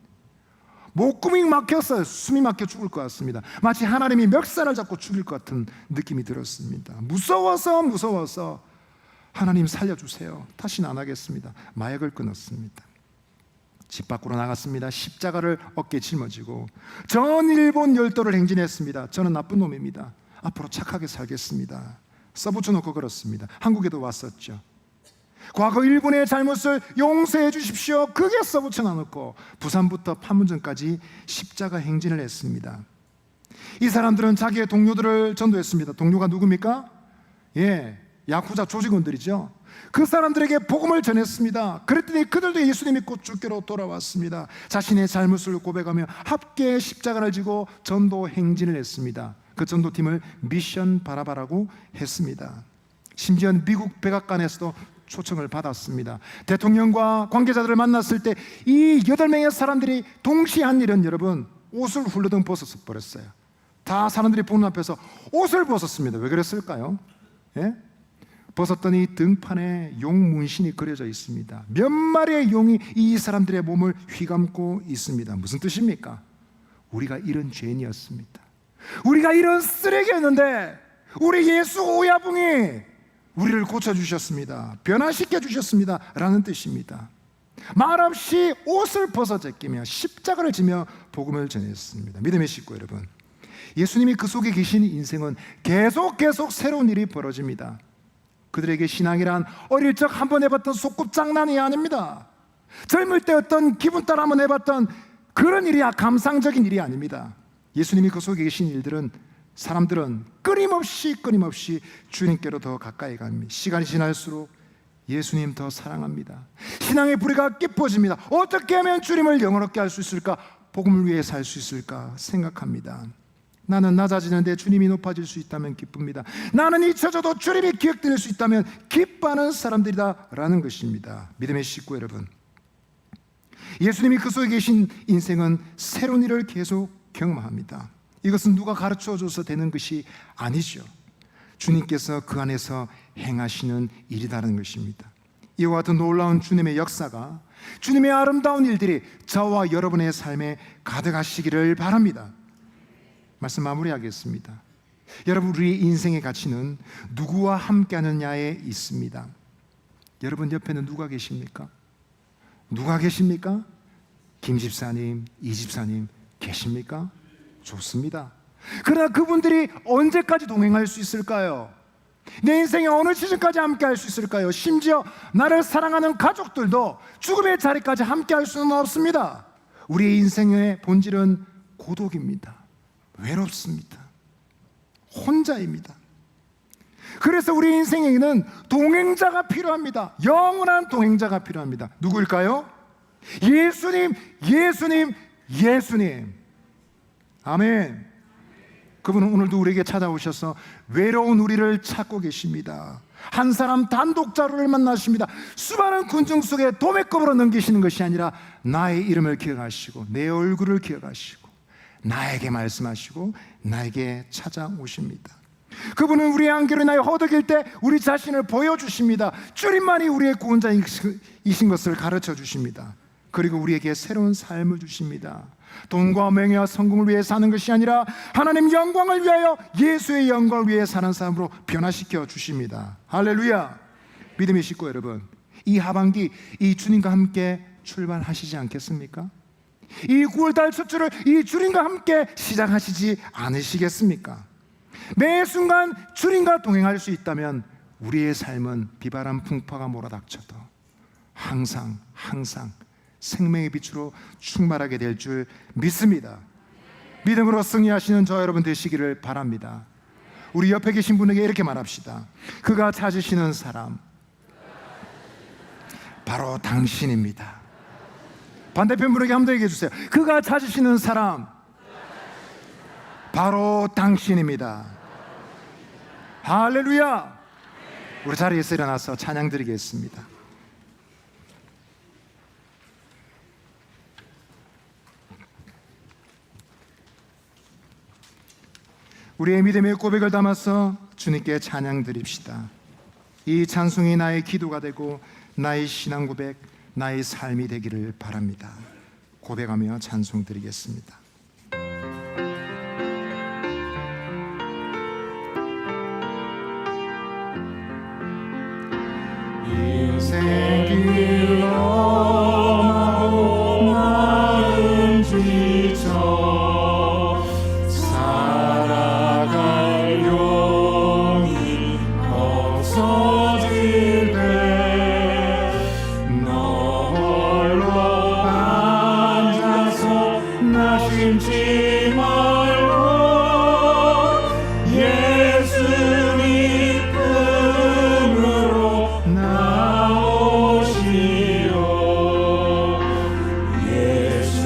목구멍이 막혔어요. 숨이 막혀 죽을 것 같습니다. 마치 하나님이 멱살을 잡고 죽일 것 같은 느낌이 들었습니다. 무서워서 하나님 살려주세요. 다시는 안 하겠습니다. 마약을 끊었습니다. 집 밖으로 나갔습니다. 십자가를 어깨에 짊어지고 전 일본 열도를 행진했습니다. 저는 나쁜 놈입니다. 앞으로 착하게 살겠습니다. 써붙여놓고 걸었습니다. 한국에도 왔었죠. 과거 일본의 잘못을 용서해 주십시오. 그게 써붙여놓고 부산부터 판문점까지 십자가 행진을 했습니다. 이 사람들은 자기의 동료들을 전도했습니다. 동료가 누굽니까? 야쿠자 조직원들이죠. 그 사람들에게 복음을 전했습니다. 그랬더니 그들도 예수님 믿고 주께로 돌아왔습니다. 자신의 잘못을 고백하며 함께 십자가를 지고 전도 행진을 했습니다. 그 전도팀을 미션 바라바라고 했습니다. 심지어 미국 백악관에서도 초청을 받았습니다. 대통령과 관계자들을 만났을 때 이 8명의 사람들이 동시에 한 일은 여러분, 옷을 훌러덩 벗어 버렸어요. 다 사람들이 보는 앞에서 옷을 벗었습니다. 왜 그랬을까요? 벗었더니 등판에 용 문신이 그려져 있습니다. 몇 마리의 용이 이 사람들의 몸을 휘감고 있습니다. 무슨 뜻입니까? 우리가 이런 죄인이었습니다. 우리가 이런 쓰레기였는데 우리 예수 오야붕이 우리를 고쳐주셨습니다. 변화시켜 주셨습니다 라는 뜻입니다. 말없이 옷을 벗어 제끼며 십자가를 지며 복음을 전했습니다. 믿음의 식구 여러분, 예수님이 그 속에 계신 인생은 계속 새로운 일이 벌어집니다. 그들에게 신앙이란 어릴 적 한번 해봤던 소꿉장난이 아닙니다. 젊을 때 어떤 기분 따라 한번 해봤던 그런 일이 감상적인 일이 아닙니다. 예수님이 그 속에 계신 일들은 사람들은 끊임없이 주님께로 더 가까이 갑니다. 시간이 지날수록 예수님 더 사랑합니다. 신앙의 불이가 깊어집니다. 어떻게 하면 주님을 영원롭게 할 수 있을까? 복음을 위해 살 수 있을까 생각합니다. 나는 낮아지는데 주님이 높아질 수 있다면 기쁩니다. 나는 잊혀져도 주님이 기억될 수 있다면 기뻐하는 사람들이다 라는 것입니다. 믿음의 식구 여러분, 예수님이 그 속에 계신 인생은 새로운 일을 계속 경험합니다. 이것은 누가 가르쳐줘서 되는 것이 아니죠. 주님께서 그 안에서 행하시는 일이라는 것입니다. 이와 같은 놀라운 주님의 역사가, 주님의 아름다운 일들이 저와 여러분의 삶에 가득하시기를 바랍니다. 말씀 마무리하겠습니다. 여러분, 우리의 인생의 가치는 누구와 함께하느냐에 있습니다. 여러분 옆에는 누가 계십니까? 누가 계십니까? 김 집사님, 이 집사님 계십니까? 좋습니다. 그러나 그분들이 언제까지 동행할 수 있을까요? 내 인생의 어느 시즌까지 함께 할 수 있을까요? 심지어 나를 사랑하는 가족들도 죽음의 자리까지 함께 할 수는 없습니다. 우리의 인생의 본질은 고독입니다. 외롭습니다. 혼자입니다. 그래서 우리 인생에는 동행자가 필요합니다. 영원한 동행자가 필요합니다. 누구일까요? 예수님, 예수님, 예수님. 아멘. 그분은 오늘도 우리에게 찾아오셔서 외로운 우리를 찾고 계십니다. 한 사람 단독자를 만나십니다. 수많은 군중 속에 도매급으로 넘기시는 것이 아니라 나의 이름을 기억하시고 내 얼굴을 기억하시고 나에게 말씀하시고 나에게 찾아오십니다. 그분은 우리의 안개로 나의 허덕일 때 우리 자신을 보여주십니다. 주님만이 우리의 구원자이신 것을 가르쳐 주십니다. 그리고 우리에게 새로운 삶을 주십니다. 돈과 명예와 성공을 위해 사는 것이 아니라 하나님 영광을 위하여 예수의 영광을 위해 사는 사람으로 변화시켜 주십니다. 할렐루야. 믿음의 식구 여러분, 이 하반기 이 주님과 함께 출발하시지 않겠습니까? 이 9월달 첫 주를 이 주님과 함께 시작하시지 않으시겠습니까? 매 순간 주님과 동행할 수 있다면 우리의 삶은 비바람 풍파가 몰아닥쳐도 항상 생명의 빛으로 충만하게 될 줄 믿습니다. 믿음으로 승리하시는 저 여러분 되시기를 바랍니다. 우리 옆에 계신 분에게 이렇게 말합시다. 그가 찾으시는 사람 바로 당신입니다. 반대편 분에게 한번 더 얘기해 주세요. 그가 찾으시는 사람 바로 당신입니다. 할렐루야. 우리 자리에서 일어나서 찬양 드리겠습니다. 우리의 믿음의 고백을 담아서 주님께 찬양 드립시다. 이 찬송이 나의 기도가 되고 나의 신앙 고백, 나의 삶이 되기를 바랍니다. 고백하며 찬송 드리겠습니다. 생길로 마음 지쳐 살아갈 용이 없어질 때 너 홀로 앉아서 나심지 말고 예수님 품으로 나오시오.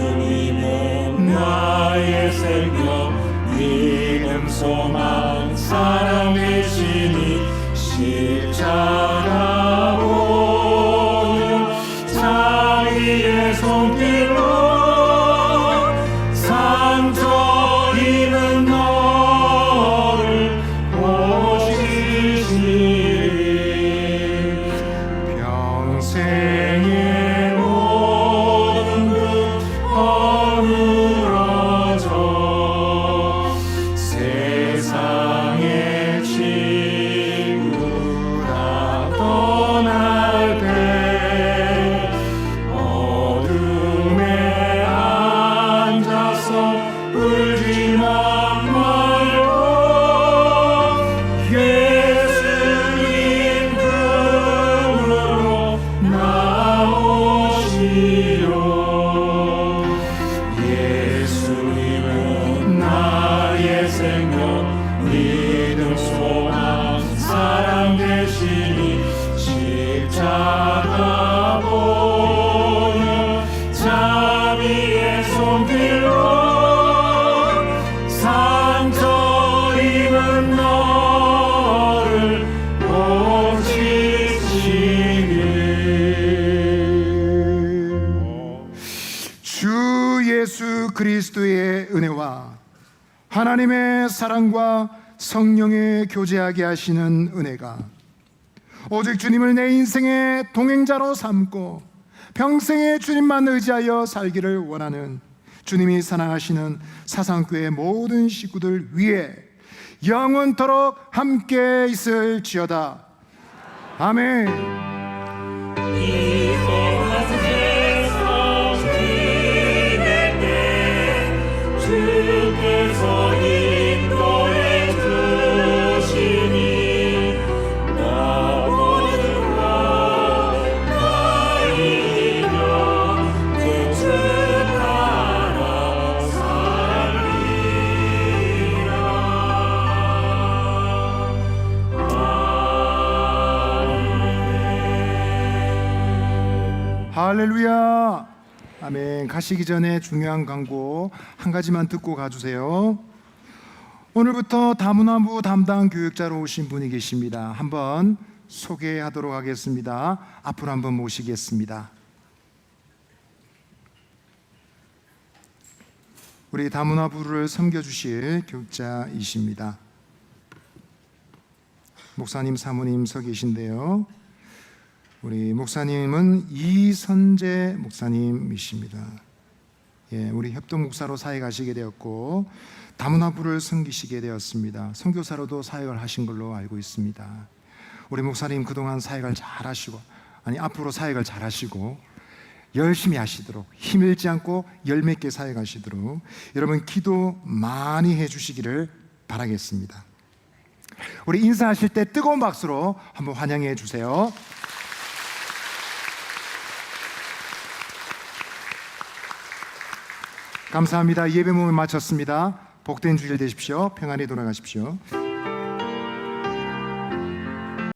예수님은 나의 생명 믿음 소망 사랑 되시니 십자가 보는 자기의 손길로 상처 입은 너를 보시시리. 평생의 모든 것 허물어져 세상의 친구 다 떠날 때 어둠에 앉아서 울지만 말고 예수님 품으로 나오시오. 예수님은 나의 생명 믿음 소망 사랑 되시니 십자가 보는 자비의 손길로 상처 입은 너를 고치시리. 주 예수 그리스도의 은혜와 하나님의 사랑과 성령의 교제하게 하시는 은혜가 오직 주님을 내 인생의 동행자로 삼고 평생에 주님만 의지하여 살기를 원하는 주님이 사랑하시는 사상교회 모든 식구들 위에 영원토록 함께 있을지어다. 아멘. 주께서 인도해 주시니 나 모두가 나의 이겨 그 주 따라 살리라. 할렐루야. 아멘. 가시기 전에 중요한 광고 한 가지만 듣고 가주세요. 오늘부터 다문화부 담당 교육자로 오신 분이 계십니다. 한번 소개하도록 하겠습니다. 앞으로 한번 모시겠습니다. 우리 다문화부를 섬겨주실 교육자이십니다. 목사님, 사모님 서 계신데요. 우리 목사님은 이선재 목사님이십니다. 예, 우리 협동 목사로 사역하시게 되었고 다문화부를 섬기시게 되었습니다. 선교사로도 사역을 하신 걸로 알고 있습니다. 우리 목사님 그동안 사역을 잘 하시고 앞으로 사역을 잘 하시고 열심히 하시도록 힘 잃지 않고 열매 있게 사역하시도록 여러분 기도 많이 해주시기를 바라겠습니다. 우리 인사하실 때 뜨거운 박수로 한번 환영해 주세요. 감사합니다. 예배 모임 마쳤습니다. 복된 주일 되십시오. 평안히 돌아가십시오.